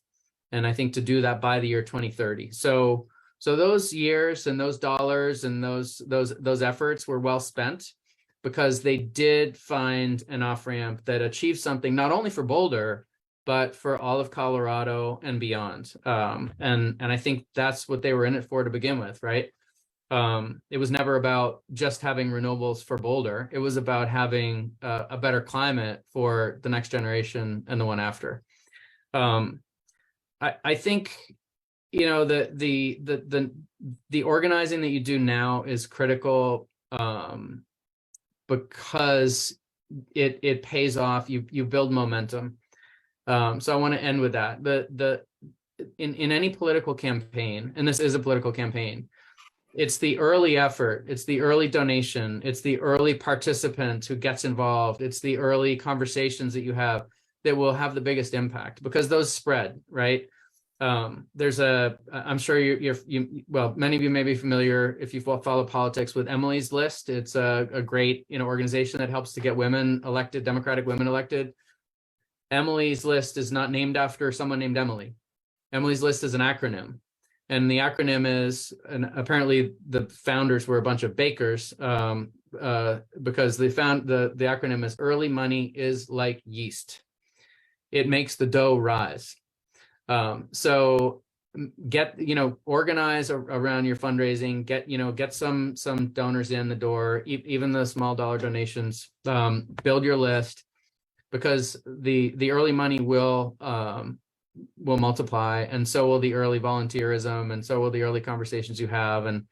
and I think to do that by the year 2030. So those years and those dollars and those efforts were well spent, because they did find an off-ramp that achieved something not only for Boulder, but for all of Colorado and beyond. And I think that's what they were in it for to begin with, right? It was never about just having renewables for Boulder. It was about having a better climate for the next generation and the one after. I think, you know, the organizing that you do now is critical, because it pays off. You build momentum. So I want to end with that. In any political campaign, and this is a political campaign, it's the early effort, it's the early donation, it's the early participant who gets involved, it's the early conversations that you have that will have the biggest impact, because those spread, right? I'm sure well, many of you may be familiar, if you follow politics, with Emily's List. It's a great, you know, organization that helps to get women elected, Democratic women elected. Emily's List is not named after someone named Emily. Emily's List is an acronym. And the acronym is, and apparently the founders were a bunch of bakers, because they found the acronym is early money is like yeast. It makes the dough rise. So organize around your fundraising, get some donors in the door, even the small dollar donations, build your list, because the early money will multiply, and so will the early volunteerism, and so will the early conversations you have. And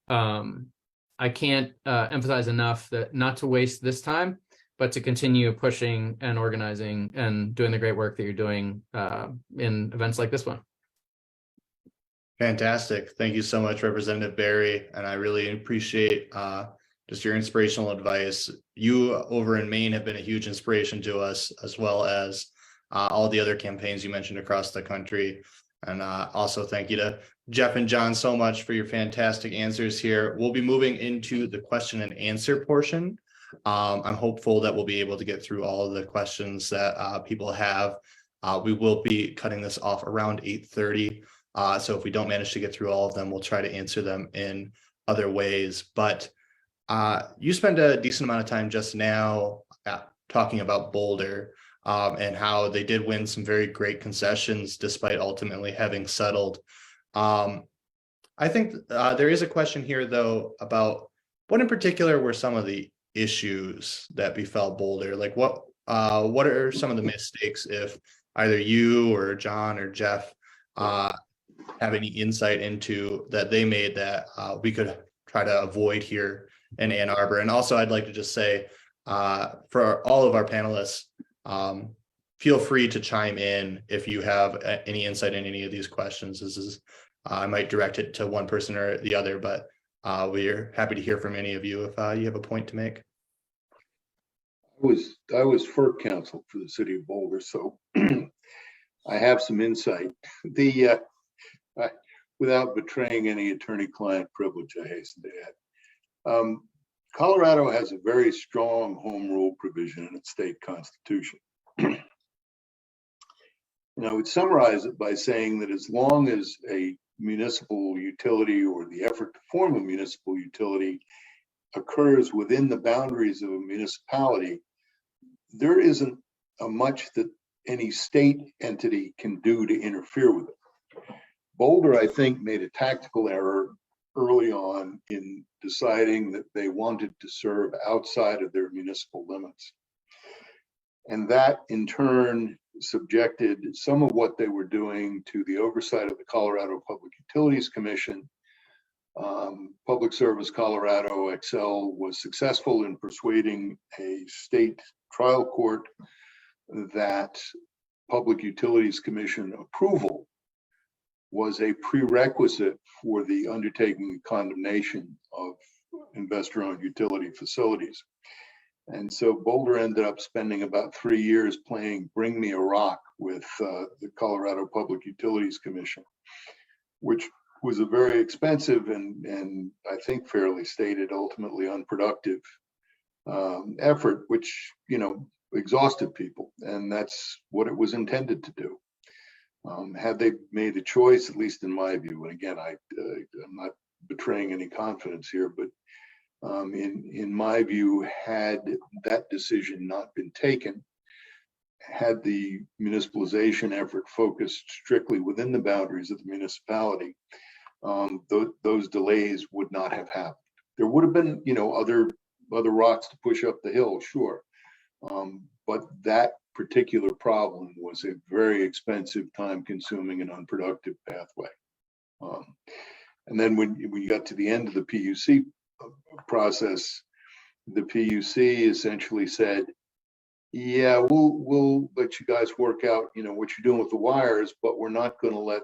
I can't emphasize enough that not to waste this time, but to continue pushing and organizing and doing the great work that you're doing in events like this one. Fantastic. Thank you so much, Representative Barry. And I really appreciate just your inspirational advice. You over in Maine have been a huge inspiration to us, as well as all the other campaigns you mentioned across the country. And also thank you to Jeff and John so much for your fantastic answers here. We'll be moving into the question and answer portion. I'm hopeful that we'll be able to get through all of the questions that people have. We will be cutting this off around 8:30. So if we don't manage to get through all of them, we'll try to answer them in other ways. But you spent a decent amount of time just now talking about Boulder and how they did win some very great concessions despite ultimately having settled. I think there is a question here, though, about what in particular were some of the issues that befell Boulder? Like what are some of the mistakes, if either you or John or Jeff have any insight into that they made that we could try to avoid here in Ann Arbor? And also, I'd like to just say for all of our panelists, feel free to chime in if you have any insight in any of these questions. This is I might direct it to one person or the other, but we're happy to hear from any of you if you have a point to make. I was FERC counsel for the city of Boulder, so I have some insight. Without betraying any attorney-client privilege, I hasten to add. Colorado has a very strong home rule provision in its state constitution. And I would summarize it by saying that as long as a municipal utility or the effort to form a municipal utility occurs within the boundaries of a municipality, there isn't much that any state entity can do to interfere with it. Boulder, I think, made a tactical error early on in deciding that they wanted to serve outside of their municipal limits. And that in turn subjected some of what they were doing to the oversight of the Colorado Public Utilities Commission. Public Service Colorado XL was successful in persuading a state trial court that Public Utilities Commission approval was a prerequisite for the undertaking condemnation of investor-owned utility facilities. And so Boulder ended up spending about 3 years playing Bring Me a Rock with the Colorado Public Utilities Commission, which was a very expensive and I think fairly stated, ultimately unproductive effort, which, exhausted people. And that's what it was intended to do. Had they made a choice, at least in my view, and again, I'm not betraying any confidence here, but in my view, had that decision not been taken, had the municipalization effort focused strictly within the boundaries of the municipality, those delays would not have happened. There would have been, other rocks to push up the hill, sure, but that particular problem was a very expensive, time-consuming, and unproductive pathway. And then when you got to the end of the PUC process, the PUC essentially said, yeah, we'll let you guys work out, what you're doing with the wires, but we're not going to let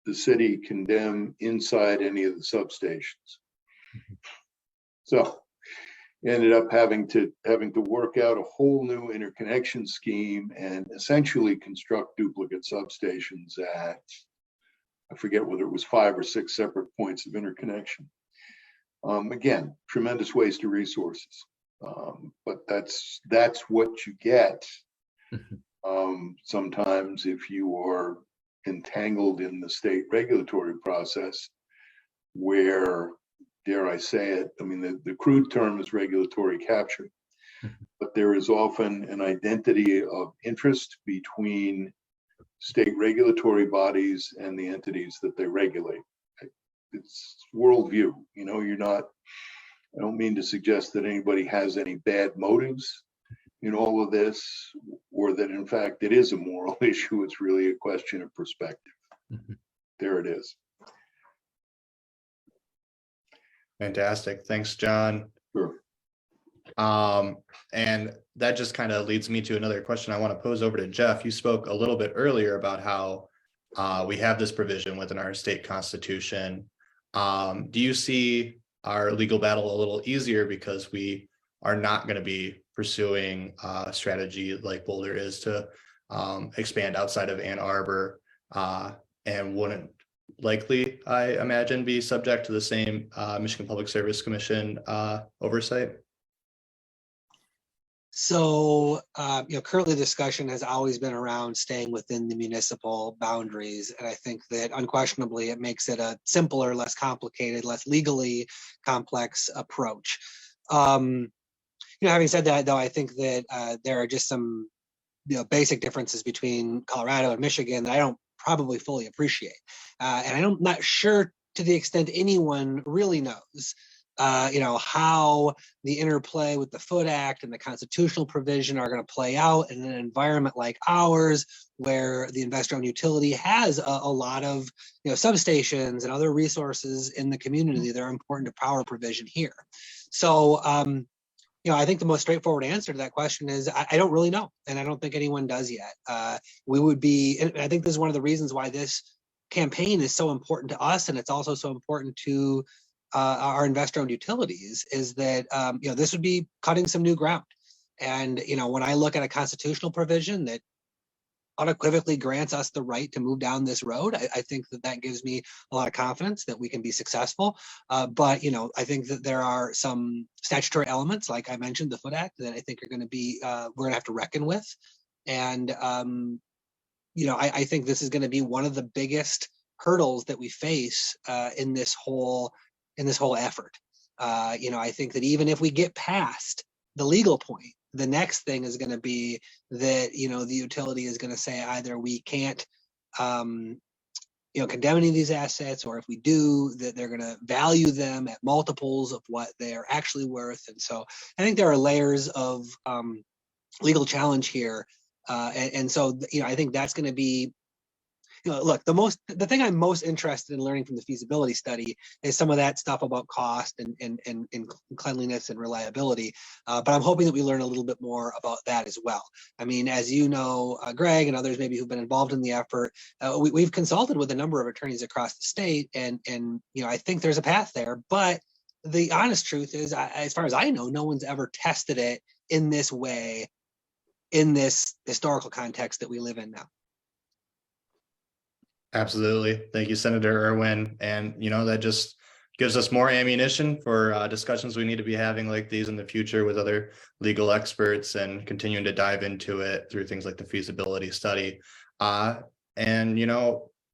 the city condemn inside any of the substations. So ended up having to work out a whole new interconnection scheme and essentially construct duplicate substations at, I forget whether it was 5 or 6 separate points of interconnection. Again, tremendous waste of resources. But that's what you get sometimes if you are entangled in the state regulatory process, where, dare I say it, I mean, the crude term is regulatory capture, but there is often an identity of interest between state regulatory bodies and the entities that they regulate. It's worldview, you're not, I don't mean to suggest that anybody has any bad motives in all of this, or that in fact it is a moral issue. It's really a question of perspective. There it is. Fantastic. Thanks, John. Sure. And that just kind of leads me to another question I want to pose over to Jeff. You spoke a little bit earlier about how we have this provision within our state constitution. Do you see our legal battle a little easier because we are not going to be pursuing a strategy like Boulder is to expand outside of Ann Arbor, and wouldn't likely, I imagine, be subject to the same Michigan Public Service Commission oversight? So, currently the discussion has always been around staying within the municipal boundaries. And I think that unquestionably it makes it a simpler, less complicated, less legally complex approach. Having said that, though, I think that there are just some, basic differences between Colorado and Michigan that I don't probably fully appreciate. And I'm not sure to the extent anyone really knows how the interplay with the Foot Act and the constitutional provision are going to play out in an environment like ours, where the investor-owned utility has a lot of substations and other resources in the community that are important to power provision here. So, I think the most straightforward answer to that question is I don't really know, and I don't think anyone does yet. We would be, and I think this is one of the reasons why this campaign is so important to us, and it's also so important to our investor-owned utilities, is that this would be cutting some new ground. And when I look at a constitutional provision that unequivocally grants us the right to move down this road, I think that gives me a lot of confidence that we can be successful. But I think that there are some statutory elements, like I mentioned, the Foot Act, that I think are going to be we're going to have to reckon with. And I think this is going to be one of the biggest hurdles that we face in this whole effort. I think that even if we get past the legal point, the next thing is going to be that the utility is going to say either we can't condemn any of these assets, or if we do, that they're going to value them at multiples of what they are actually worth. And so I think there are layers of legal challenge here, and so I think that's going to be look, the thing I'm most interested in learning from the feasibility study is some of that stuff about cost and cleanliness and reliability. But I'm hoping that we learn a little bit more about that as well. I mean, as you know, Greg and others maybe who've been involved in the effort, we've consulted with a number of attorneys across the state, and I think there's a path there. But the honest truth is, as far as I know, no one's ever tested it in this way, in this historical context that we live in now. Absolutely. Thank you, Senator Irwin. And, that just gives us more ammunition for discussions we need to be having like these in the future with other legal experts, and continuing to dive into it through things like the feasibility study. And,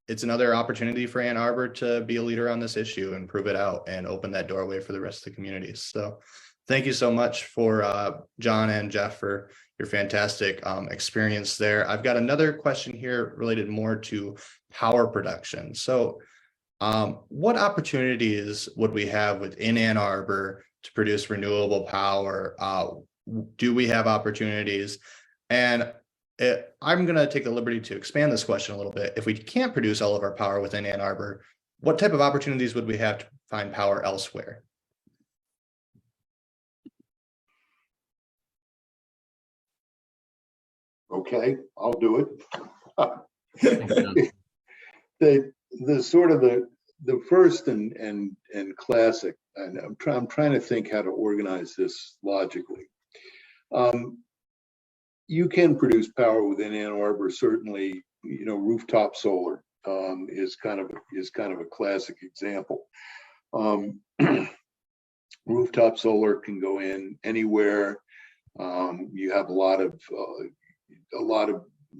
it's another opportunity for Ann Arbor to be a leader on this issue and prove it out and open that doorway for the rest of the communities. So thank you so much for John and Jeff for your fantastic experience there. I've got another question here related more to power production. So what opportunities would we have within Ann Arbor to produce renewable power? Do we have opportunities? And I'm going to take the liberty to expand this question a little bit. If we can't produce all of our power within Ann Arbor, what type of opportunities would we have to find power elsewhere? Okay, I'll do it. The sort of the first and classic, and I'm trying to think how to organize this logically. You can produce power within Ann Arbor. Certainly, you know, rooftop solar is kind of a classic example. Rooftop solar can go in anywhere. You have a lot of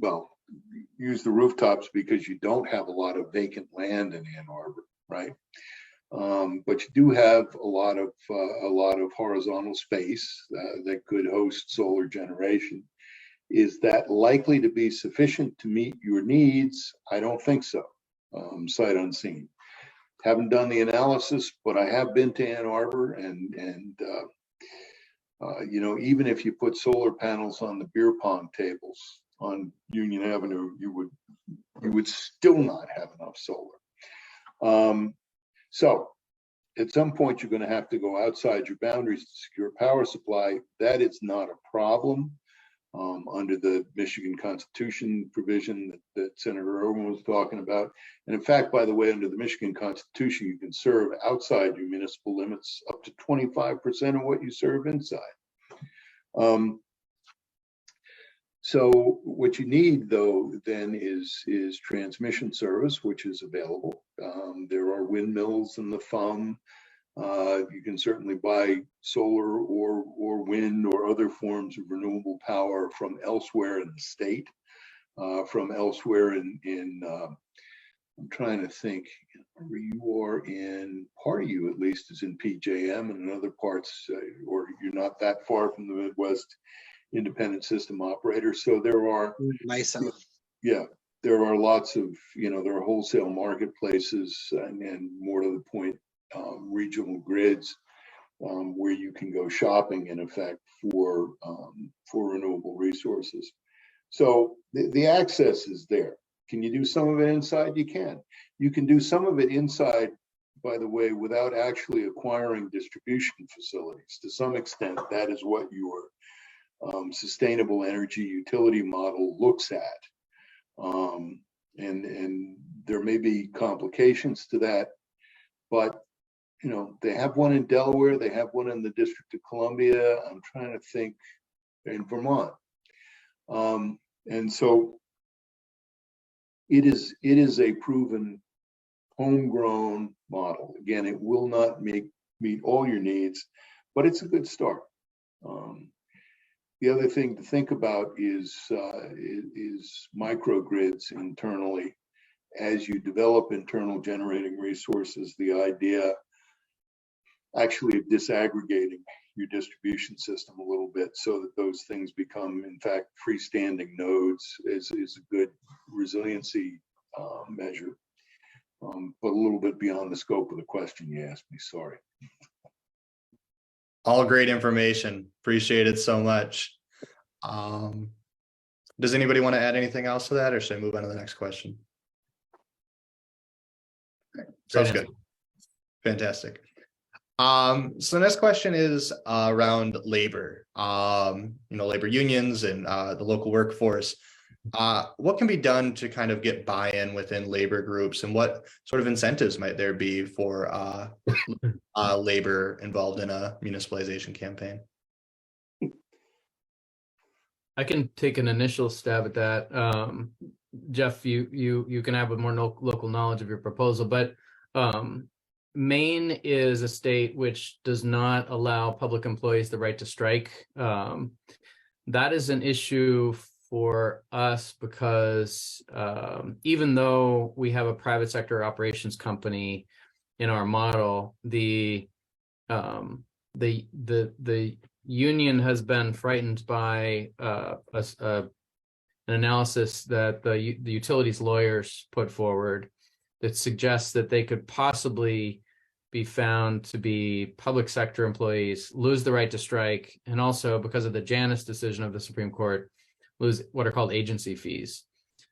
well, use the rooftops because you don't have a lot of vacant land in Ann Arbor, right? But you do have a lot of horizontal space that could host solar generation. Is that likely to be sufficient to meet your needs? I don't think so. Sight unseen. Haven't done the analysis, but I have been to Ann Arbor, and you know, even if you put solar panels on the beer pong tables on Union Avenue, you would still not have enough solar. So at some point, you're going to have to go outside your boundaries to secure power supply. That is not a problem under the Michigan Constitution provision that Senator Irwin was talking about. And in fact, by the way, under the Michigan Constitution, you can serve outside your municipal limits up to 25% of what you serve inside. So what you need, though, then is transmission service, which is available. There are windmills in the FUM. You can certainly buy solar or wind or other forms of renewable power from elsewhere in the state, from elsewhere in I'm trying to think, where you are in, part of you at least is in PJM, and in other parts, or you're not that far from the Midwest Independent System Operator. So there are, Myself. yeah, there are lots of, you know, there are wholesale marketplaces and more to the point, regional grids where you can go shopping in effect for renewable resources. So the access is there. Can you do some of it inside? You can. You can do some of it inside, by the way, without actually acquiring distribution facilities. To some extent, that is what your sustainable energy utility model looks at. And there may be complications to that, but you know, they have one in Delaware, they have one in the District of Columbia. I'm trying to think, in Vermont. And so it is a proven homegrown model. Again, it will not meet all your needs, but it's a good start. The other thing to think about is microgrids internally. As you develop internal generating resources, the idea actually of disaggregating your distribution system a little bit so that those things become, in fact, freestanding nodes is a good resiliency measure, but a little bit beyond the scope of the question you asked me, sorry. All great information. Appreciate it so much. Does anybody want to add anything else to that, or should I move on to the next question? Sounds good. Fantastic. So the next question is around labor, labor unions and the local workforce. What can be done to kind of get buy-in within labor groups, and what sort of incentives might there be for labor involved in a municipalization campaign? I can take an initial stab at that. Jeff, you can have a more local knowledge of your proposal, but Maine is a state which does not allow public employees the right to strike. That is an issue for us because even though we have a private sector operations company in our model, the union has been frightened by an analysis that the utilities lawyers put forward that suggests that they could possibly be found to be public sector employees, lose the right to strike, and also because of the Janus decision of the Supreme Court, was what are called agency fees.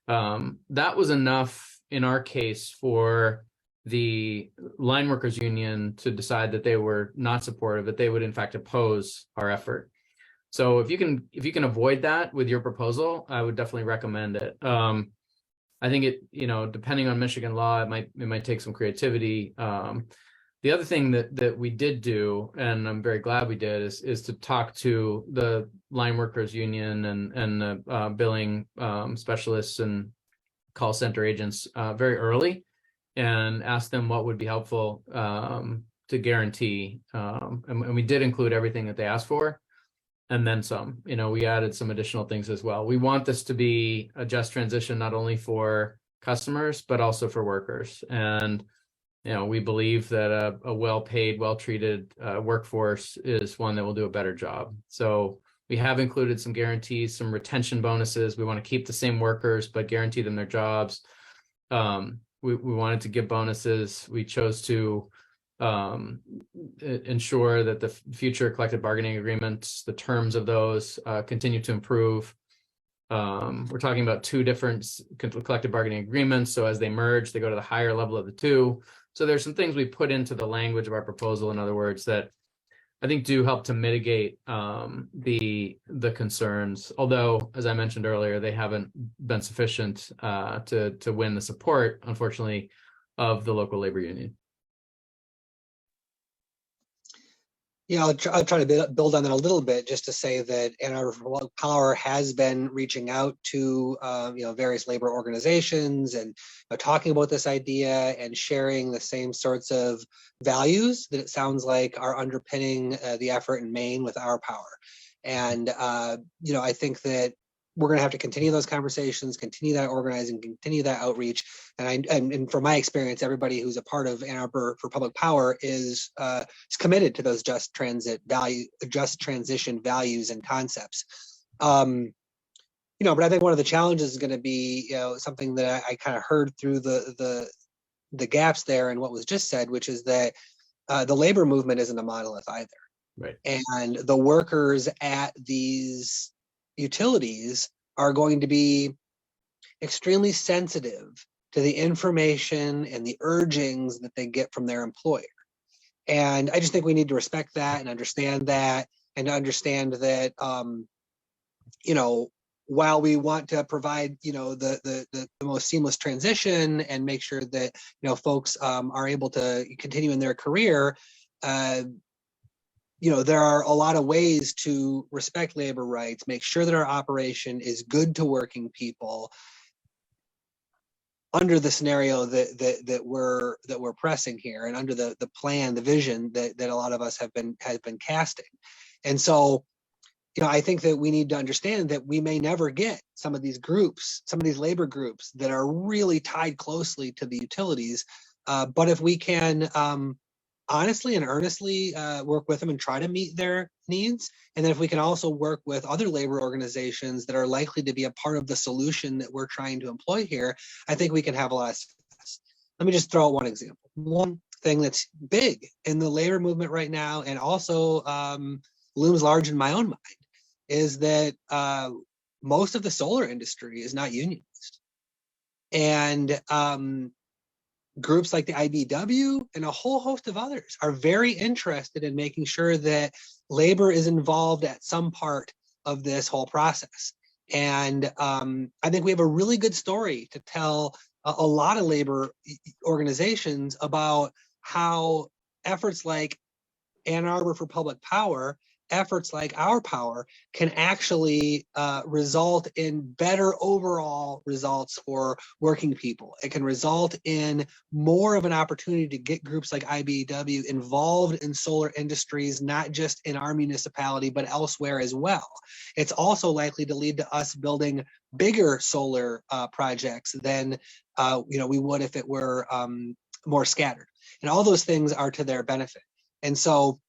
That was enough in our case for the line workers union to decide that they were not supportive, that they would in fact oppose our effort. So if you can avoid that with your proposal, I would definitely recommend it. I think it, depending on Michigan law, it might take some creativity. The other thing that we did do, and I'm very glad we did, is to talk to the line workers union and the billing specialists and call center agents very early, and ask them what would be helpful to guarantee. And we did include everything that they asked for, and then some. We added some additional things as well. We want this to be a just transition, not only for customers, but also for workers. And we believe that a well-paid, well-treated workforce is one that will do a better job. So we have included some guarantees, some retention bonuses. We want to keep the same workers, but guarantee them their jobs. We wanted to give bonuses. We chose to ensure that the future collective bargaining agreements, the terms of those continue to improve. We're talking about 2 different collective bargaining agreements. So as they merge, they go to the higher level of the 2. So there's some things we put into the language of our proposal, in other words, that I think do help to mitigate the concerns. Although, as I mentioned earlier, they haven't been sufficient to win the support, unfortunately, of the local labor union. Yeah, I'll try to build on that a little bit, just to say that Ann Arbor for Public Power has been reaching out to various labor organizations and talking about this idea and sharing the same sorts of values that it sounds like are underpinning the effort in Maine with our power. And I think that we're going to have to continue those conversations, continue that organizing, continue that outreach. And from my experience, everybody who's a part of Ann Arbor for Public Power is committed to those just transition values and concepts. But I think one of the challenges is going to be, something that I kind of heard through the gaps there and what was just said, which is that the labor movement isn't a monolith either. Right. And the workers at these utilities are going to be extremely sensitive to the information and the urgings that they get from their employer. And I just think we need to respect that and understand that, and to understand that, while we want to provide, the most seamless transition and make sure that, folks are able to continue in their career, there are a lot of ways to respect labor rights, make sure that our operation is good to working people under the scenario that we're pressing here, and under the plan, the vision that a lot of us have been casting. And so, I think that we need to understand that we may never get some of these groups, some of these labor groups that are really tied closely to the utilities. But if we can honestly and earnestly work with them and try to meet their needs. And then if we can also work with other labor organizations that are likely to be a part of the solution that we're trying to employ here, I think we can have a lot of success. Let me just throw out one example. One thing that's big in the labor movement right now, and also looms large in my own mind, is that most of the solar industry is not unionized. And groups like the IBEW and a whole host of others are very interested in making sure that labor is involved at some part of this whole process. And I think we have a really good story to tell a lot of labor organizations about how efforts like Ann Arbor for Public Power, efforts like our power, can actually result in better overall results for working people. It can result in more of an opportunity to get groups like IBEW involved in solar industries, not just in our municipality, but elsewhere as well. It's also likely to lead to us building bigger solar projects than we would if it were more scattered. And all those things are to their benefit. And so,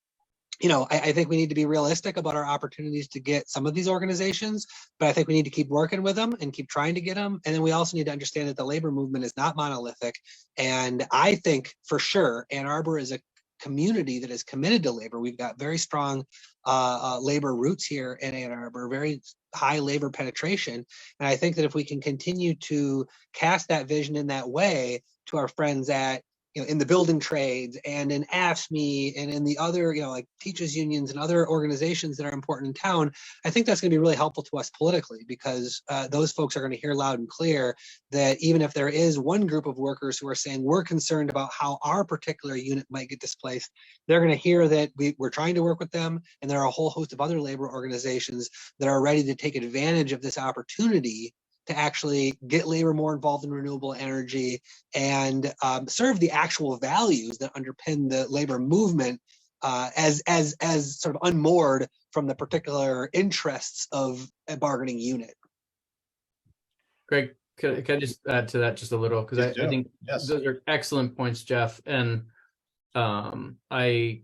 I think we need to be realistic about our opportunities to get some of these organizations, but I think we need to keep working with them and keep trying to get them. And then we also need to understand that the labor movement is not monolithic. And I think for sure Ann Arbor is a community that is committed to labor. We've got very strong labor roots here in Ann Arbor, very high labor penetration. And I think that if we can continue to cast that vision in that way to our friends at, in the building trades and in AFSCME and in the other, like teachers unions and other organizations that are important in town, I think that's going to be really helpful to us politically, because those folks are going to hear loud and clear that even if there is one group of workers who are saying we're concerned about how our particular unit might get displaced, they're going to hear that we're trying to work with them, and there are a whole host of other labor organizations that are ready to take advantage of this opportunity to actually get labor more involved in renewable energy and serve the actual values that underpin the labor movement as sort of unmoored from the particular interests of a bargaining unit. Greg, can I just add to that just a little? Because I think those are excellent points, Jeff. And I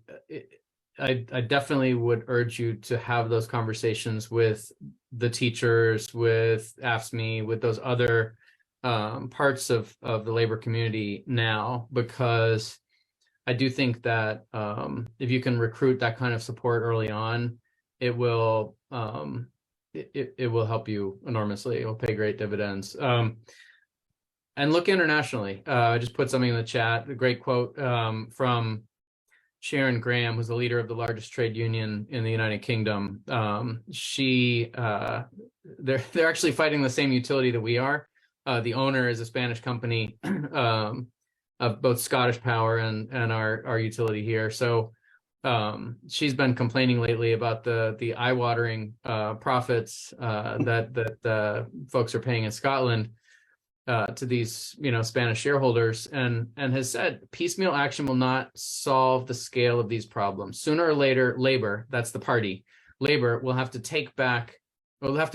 definitely would urge you to have those conversations with the teachers, with AFSCME, with those other parts of the labor community now, because I do think that if you can recruit that kind of support early on, it will help you enormously. It will pay great dividends. And look internationally. I just put something in the chat, a great quote from Sharon Graham, who's the leader of the largest trade union in the United Kingdom. They're actually fighting the same utility that we are. The owner is a Spanish company of both Scottish Power and our utility here. So she's been complaining lately about the eye-watering profits that folks are paying in Scotland to these, Spanish shareholders, and has said piecemeal action will not solve the scale of these problems. Sooner or later, labor, that's the party, labor will have to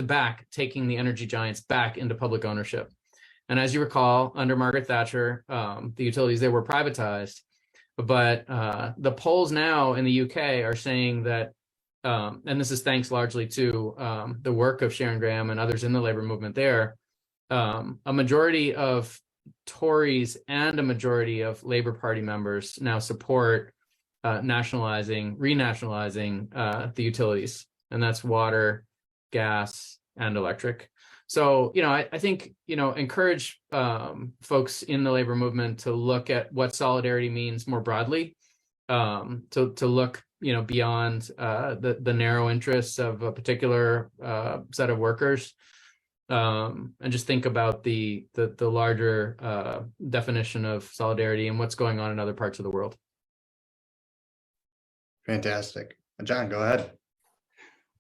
back taking the energy giants back into public ownership. And as you recall, under Margaret Thatcher, the utilities there were privatized, but the polls now in the UK are saying that, and this is thanks largely to the work of Sharon Graham and others in the labor movement there, a majority of Tories and a majority of Labour Party members now support renationalizing the utilities, and that's water, gas, and electric. So, I think, encourage folks in the labor movement to look at what solidarity means more broadly, to look, beyond the narrow interests of a particular set of workers. And just think about the larger definition of solidarity and what's going on in other parts of the world. Fantastic. John, go ahead.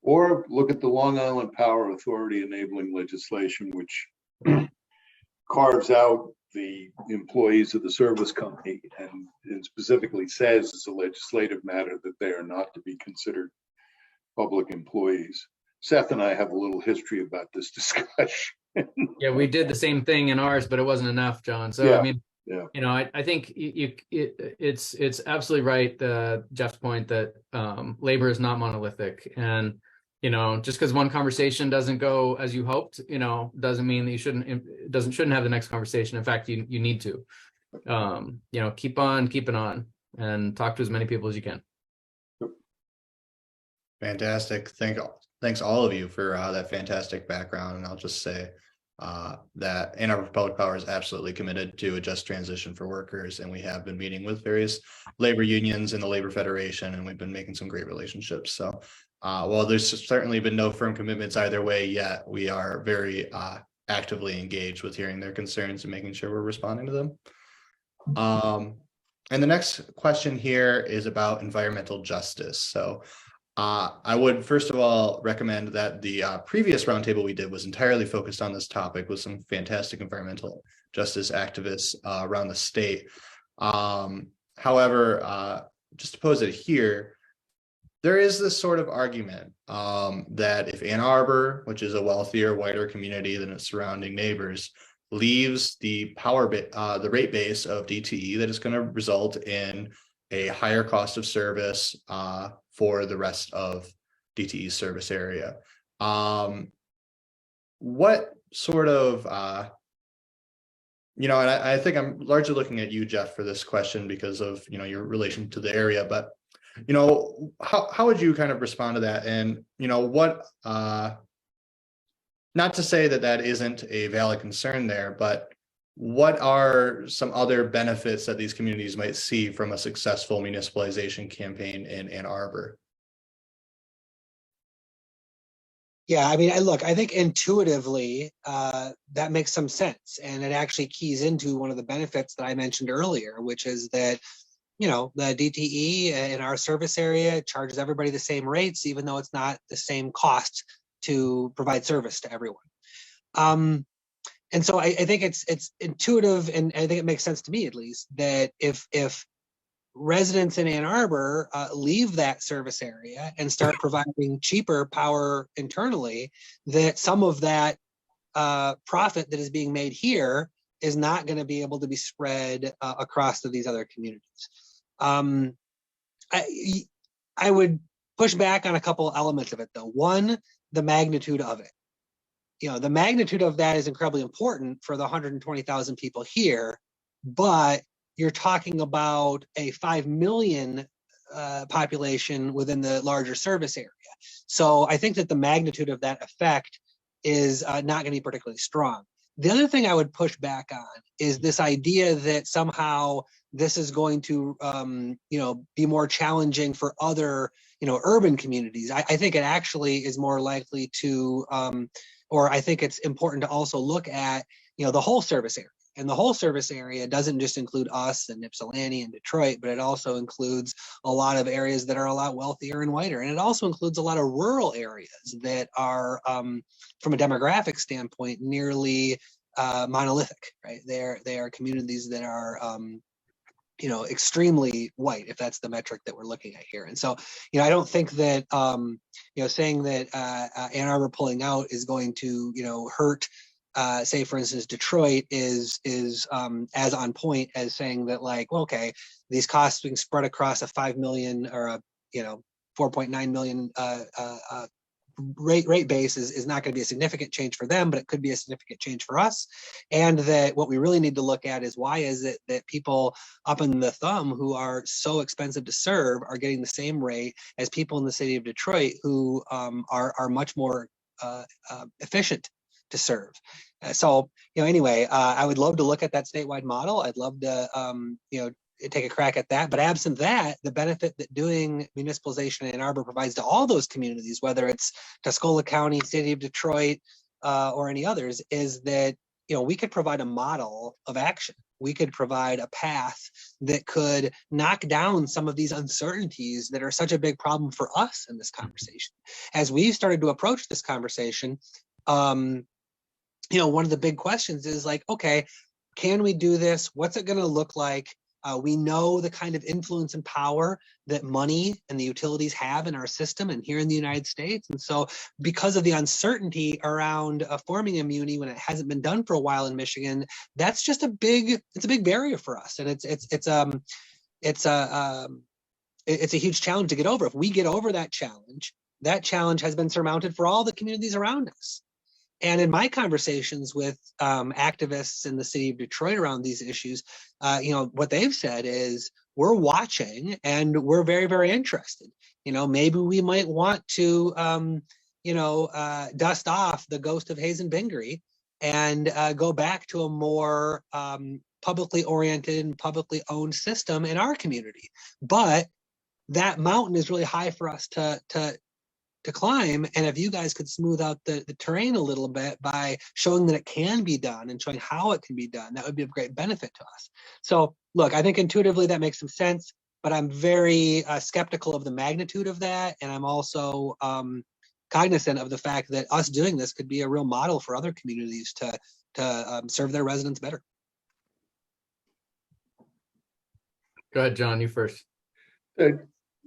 Or look at the Long Island Power Authority enabling legislation, which carves out the employees of the service company and specifically says as a legislative matter that they are not to be considered public employees. Seth and I have a little history about this discussion. Yeah, we did the same thing in ours, but it wasn't enough, John. So, yeah. I think it's absolutely right, Jeff's point that labor is not monolithic. And, just because one conversation doesn't go as you hoped, doesn't mean that you shouldn't have the next conversation. In fact, you need to, keep on keeping on and talk to as many people as you can. Fantastic. Thanks all of you for that fantastic background. And I'll just say that Ann Arbor Public Power is absolutely committed to a just transition for workers. And we have been meeting with various labor unions and the Labor Federation, and we've been making some great relationships. So while there's certainly been no firm commitments either way yet, we are very actively engaged with hearing their concerns and making sure we're responding to them. And the next question here is about environmental justice. So I would first of all recommend that the previous roundtable we did was entirely focused on this topic with some fantastic environmental justice activists around the state. However, just to pose it here, there is this sort of argument that if Ann Arbor, which is a wealthier, whiter community than its surrounding neighbors, leaves the rate base of DTE, that is going to result in a higher cost of service for the rest of DTE's service area. What sort of and I think I'm largely looking at you, Jeff, for this question because of, your relation to the area. But, how would you kind of respond to that? And, what, not to say that that isn't a valid concern there, but what are some other benefits that these communities might see from a successful municipalization campaign in Ann Arbor? Yeah, I mean, I think intuitively that makes some sense, and it actually keys into one of the benefits that I mentioned earlier, which is that the DTE in our service area charges everybody the same rates, even though it's not the same cost to provide service to everyone. And so I think it's intuitive, and I think it makes sense to me at least that if residents in Ann Arbor leave that service area and start providing cheaper power internally, that some of that profit that is being made here is not going to be able to be spread across to these other communities. I would push back on a couple elements of it, though. One, the magnitude of it. The magnitude of that is incredibly important for the 120,000 people here, but you're talking about a 5 million population within the larger service area. So I think that the magnitude of that effect is not going to be particularly strong. The other thing I would push back on is this idea that somehow this is going to, be more challenging for other, urban communities. I think it actually is more likely to, or I think it's important to also look at, the whole service area. And the whole service area doesn't just include us and Ypsilanti and Detroit, but it also includes a lot of areas that are a lot wealthier and whiter. And it also includes a lot of rural areas that are, from a demographic standpoint, nearly monolithic, right? They are communities that are, extremely white, if that's the metric that we're looking at here. And so, I don't think that, saying that Ann Arbor pulling out is going to, hurt, say, for instance, Detroit is as on point as saying that, like, well, okay, these costs being spread across a 5 million or a 4.9 million rate base is not going to be a significant change for them, but it could be a significant change for us. And that what we really need to look at is why is it that people up in the thumb who are so expensive to serve are getting the same rate as people in the city of Detroit who are much more efficient to serve. So, anyway, I would love to look at that statewide model. I'd love to, take a crack at that. But absent that, the benefit that doing municipalization in Ann Arbor provides to all those communities, whether it's Tuscola County, City of Detroit, or any others, is that, we could provide a model of action. We could provide a path that could knock down some of these uncertainties that are such a big problem for us in this conversation. As we've started to approach this conversation, one of the big questions is like, okay, can we do this? What's it going to look like? We know the kind of influence and power that money and the utilities have in our system and here in the United States. And so because of the uncertainty around forming a Muni when it hasn't been done for a while in Michigan, that's just it's a big barrier for us. And it's a huge challenge to get over. If we get over that challenge has been surmounted for all the communities around us. And in my conversations with activists in the city of Detroit around these issues, what they've said is we're watching and we're very, very interested. Maybe we might want to, dust off the ghost of Hazen Bingery and go back to a more publicly oriented and publicly owned system in our community. But that mountain is really high for us to climb. And if you guys could smooth out the terrain a little bit by showing that it can be done and showing how it can be done, that would be of great benefit to us. So look, I think intuitively that makes some sense, but I'm very skeptical of the magnitude of that. And I'm also cognizant of the fact that us doing this could be a real model for other communities to serve their residents better. Go ahead, John, you first.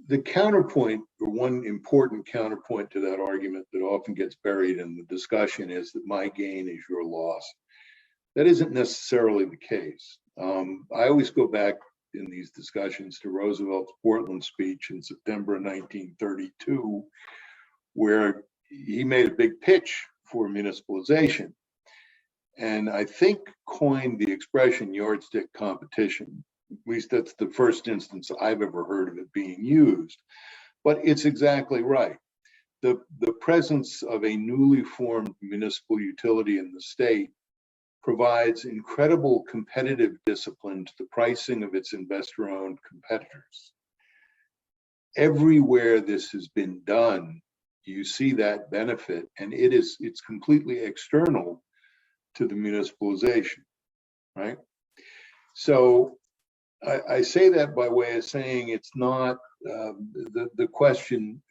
The counterpoint, or one important counterpoint to that argument that often gets buried in the discussion, is that my gain is your loss. That isn't necessarily the case. I always go back in these discussions to Roosevelt's Portland speech in September 1932, where he made a big pitch for municipalization. and I think coined the expression yardstick competition. At least that's the first instance I've ever heard of it being used. But it's exactly right. The presence of a newly formed municipal utility in the state provides incredible competitive discipline to the pricing of its investor-owned competitors. Everywhere this has been done, you see that benefit, and it's completely external to the municipalization, right? So I say that by way of saying it's not the question.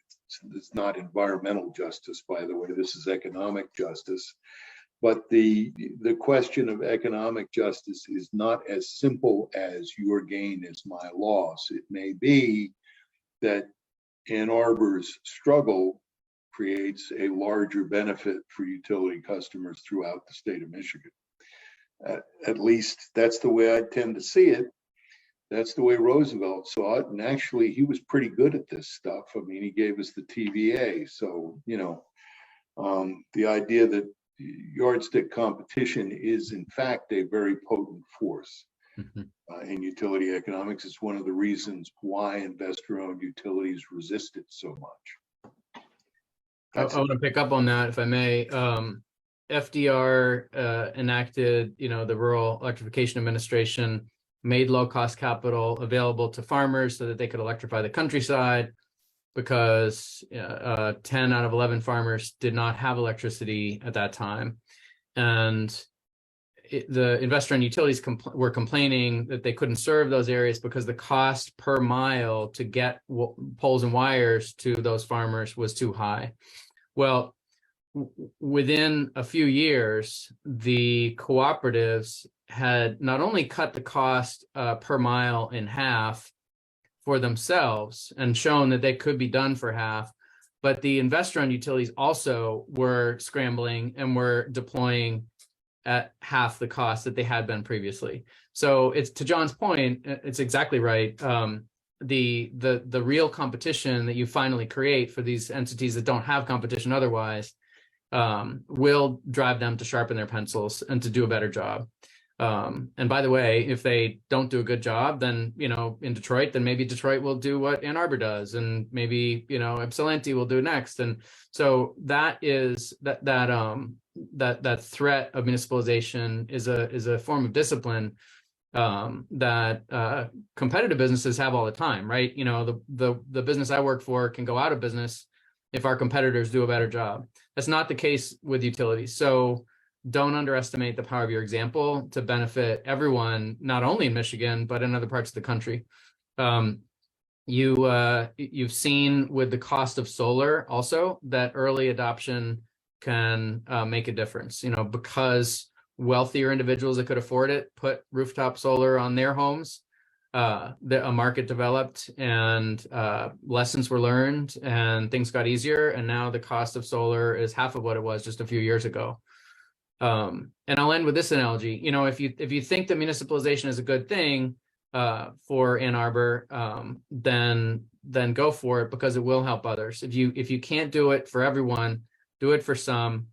It's not environmental justice, by the way. This is economic justice. But the question of economic justice is not as simple as your gain is my loss. It may be that Ann Arbor's struggle creates a larger benefit for utility customers throughout the state of Michigan. At least that's the way I tend to see it. That's the way Roosevelt saw it. And actually, he was pretty good at this stuff. I mean, he gave us the TVA. So, you know, the idea that yardstick competition is, in fact, a very potent force in utility economics. It's one of the reasons why investor-owned utilities resist it so much. I want to pick up on that, if I may. FDR enacted, the Rural Electrification Administration, made low-cost capital available to farmers so that they could electrify the countryside, because 10 out of 11 farmers did not have electricity at that time. And the investor-owned utilities were complaining that they couldn't serve those areas because the cost per mile to get poles and wires to those farmers was too high. Well, within a few years, the cooperatives had not only cut the cost per mile in half for themselves and shown that they could be done for half, but the investor-owned utilities also were scrambling and were deploying at half the cost that they had been previously. So it's, to John's point, it's exactly right. The real competition that you finally create for these entities that don't have competition otherwise will drive them to sharpen their pencils and to do a better job. And by the way, if they don't do a good job, then, in Detroit, then maybe Detroit will do what Ann Arbor does, and maybe, Ypsilanti will do next. And so that is that threat of municipalization is a form of discipline that competitive businesses have all the time, right? The business I work for can go out of business if our competitors do a better job. That's not the case with utilities. So don't underestimate the power of your example to benefit everyone, not only in Michigan, but in other parts of the country. You've seen with the cost of solar also that early adoption can make a difference, because wealthier individuals that could afford it put rooftop solar on their homes. A market developed, and lessons were learned, and things got easier. And now the cost of solar is half of what it was just a few years ago. And I'll end with this analogy. If you think that municipalization is a good thing for Ann Arbor, then go for it, because it will help others. If you can't do it for everyone, do it for some.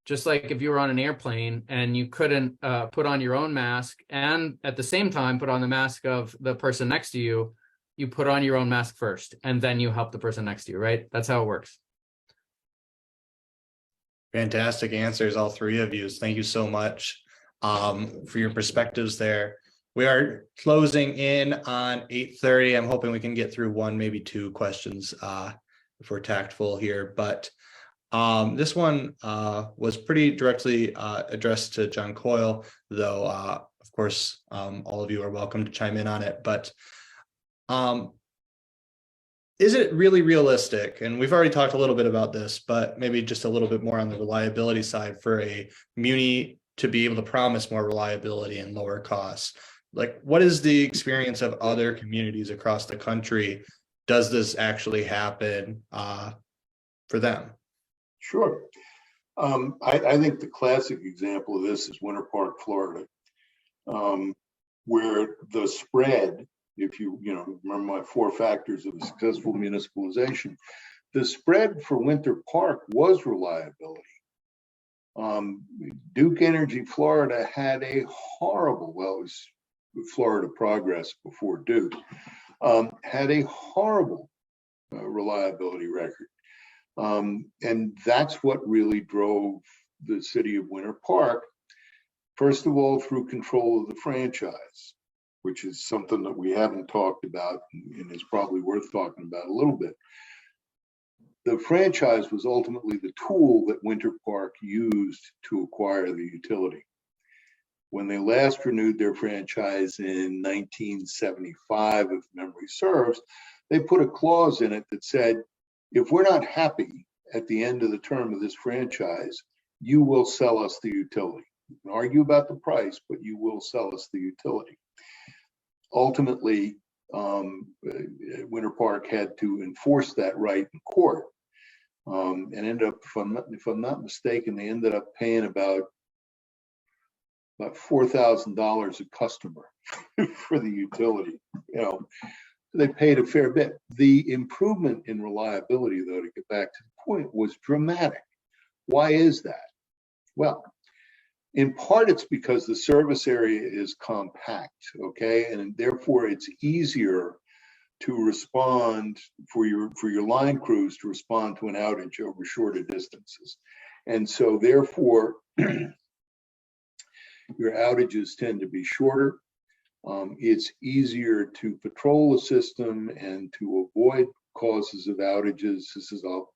Just like if you were on an airplane and you couldn't put on your own mask and at the same time put on the mask of the person next to you, you put on your own mask first, and then you help the person next to you, right? That's how it works. Fantastic answers, all three of you. Thank you so much for your perspectives there. We are closing in on 8:30. I'm hoping we can get through one, maybe two questions if we're tactful here. But this one was pretty directly addressed to John Coyle, though, of course, all of you are welcome to chime in on it. But is it really realistic? And we've already talked a little bit about this, but maybe just a little bit more on the reliability side, for a Muni to be able to promise more reliability and lower costs. Like, what is the experience of other communities across the country? Does this actually happen for them? Sure. I think the classic example of this is Winter Park, Florida, where the spread, if you remember my 4 factors of a successful municipalization, the spread for Winter Park was reliability. Duke Energy Florida had a horrible, well, it was Florida Progress before Duke, had a horrible reliability record. And that's what really drove the city of Winter Park, first of all, through control of the franchise, which is something that we haven't talked about and is probably worth talking about a little bit. The franchise was ultimately the tool that Winter Park used to acquire the utility. When they last renewed their franchise in 1975, if memory serves, they put a clause in it that said, if we're not happy at the end of the term of this franchise, you will sell us the utility. You can argue about the price, but you will sell us the utility. Ultimately, Winter Park had to enforce that right in court, and ended up, if I'm not mistaken, they ended up paying about $4,000 a customer for the utility. You know, they paid a fair bit. The improvement in reliability, though, to get back to the point, was dramatic. Why is that? Well, in part, it's because the service area is compact, okay, and therefore it's easier to respond for your line crews to respond to an outage over shorter distances, and so therefore your outages tend to be shorter. It's easier to patrol the system and to avoid causes of outages. I'll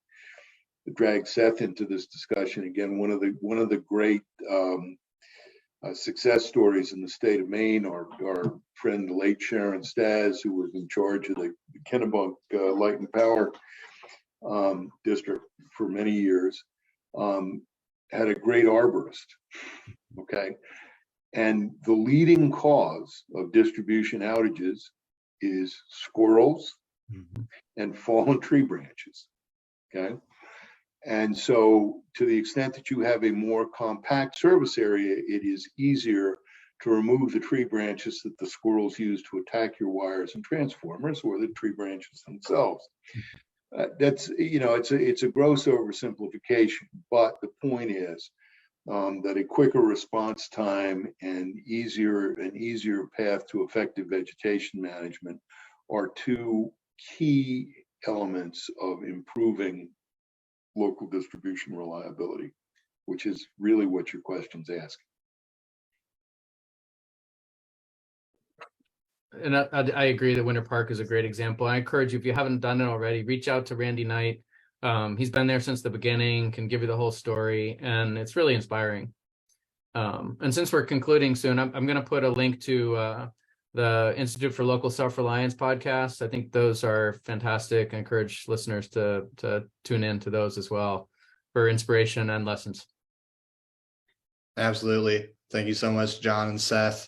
drag Seth into this discussion again. One of the great success stories in the state of Maine, our friend, the late Sharon Stas, who was in charge of the Kennebunk Light and Power District for many years, had a great arborist, okay? And the leading cause of distribution outages is squirrels and fallen tree branches, okay? And so to the extent that you have a more compact service area, it is easier to remove the tree branches that the squirrels use to attack your wires and transformers, or the tree branches themselves. That's, you know, it's a gross oversimplification, but the point is that a quicker response time and an easier path to effective vegetation management are two key elements of improving local distribution reliability, which is really what your question's asking. And I agree that Winter Park is a great example. I encourage you, if you haven't done it already, reach out to Randy Knight. He's been there since the beginning, can give you the whole story, and it's really inspiring. And since we're concluding soon, I'm going to put a link to the Institute for Local Self-Reliance podcast. I think those are fantastic. I encourage listeners to tune in to those as well for inspiration and lessons. Absolutely. Thank you so much, John and Seth.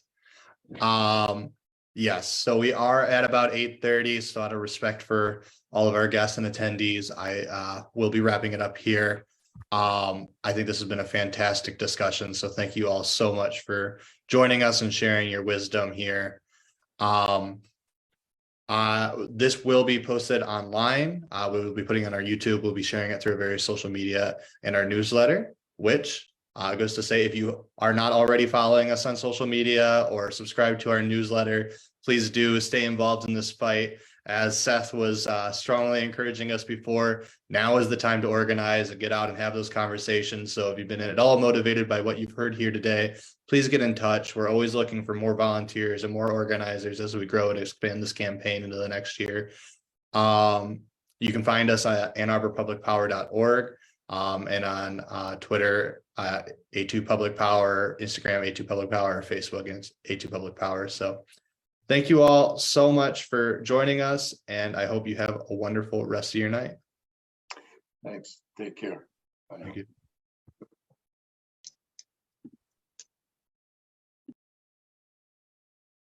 Yes, so we are at about 8:30, so out of respect for all of our guests and attendees, I will be wrapping it up here. I think this has been a fantastic discussion, so thank you all so much for joining us and sharing your wisdom here. This will be posted online. We will be putting it on our YouTube. We'll be sharing it through various social media and our newsletter, which goes to say, if you are not already following us on social media or subscribe to our newsletter, please do stay involved in this fight. As Seth was strongly encouraging us before, now is the time to organize and get out and have those conversations. So if you've been at all motivated by what you've heard here today, please get in touch. We're always looking for more volunteers and more organizers as we grow and expand this campaign into the next year. You can find us at AnnArborPublicPower.org and on Twitter, A2 Public Power, Instagram, A2 Public Power, Facebook, and A2 Public Power. So thank you all so much for joining us, and I hope you have a wonderful rest of your night. Thanks. Take care. Bye now. Thank you.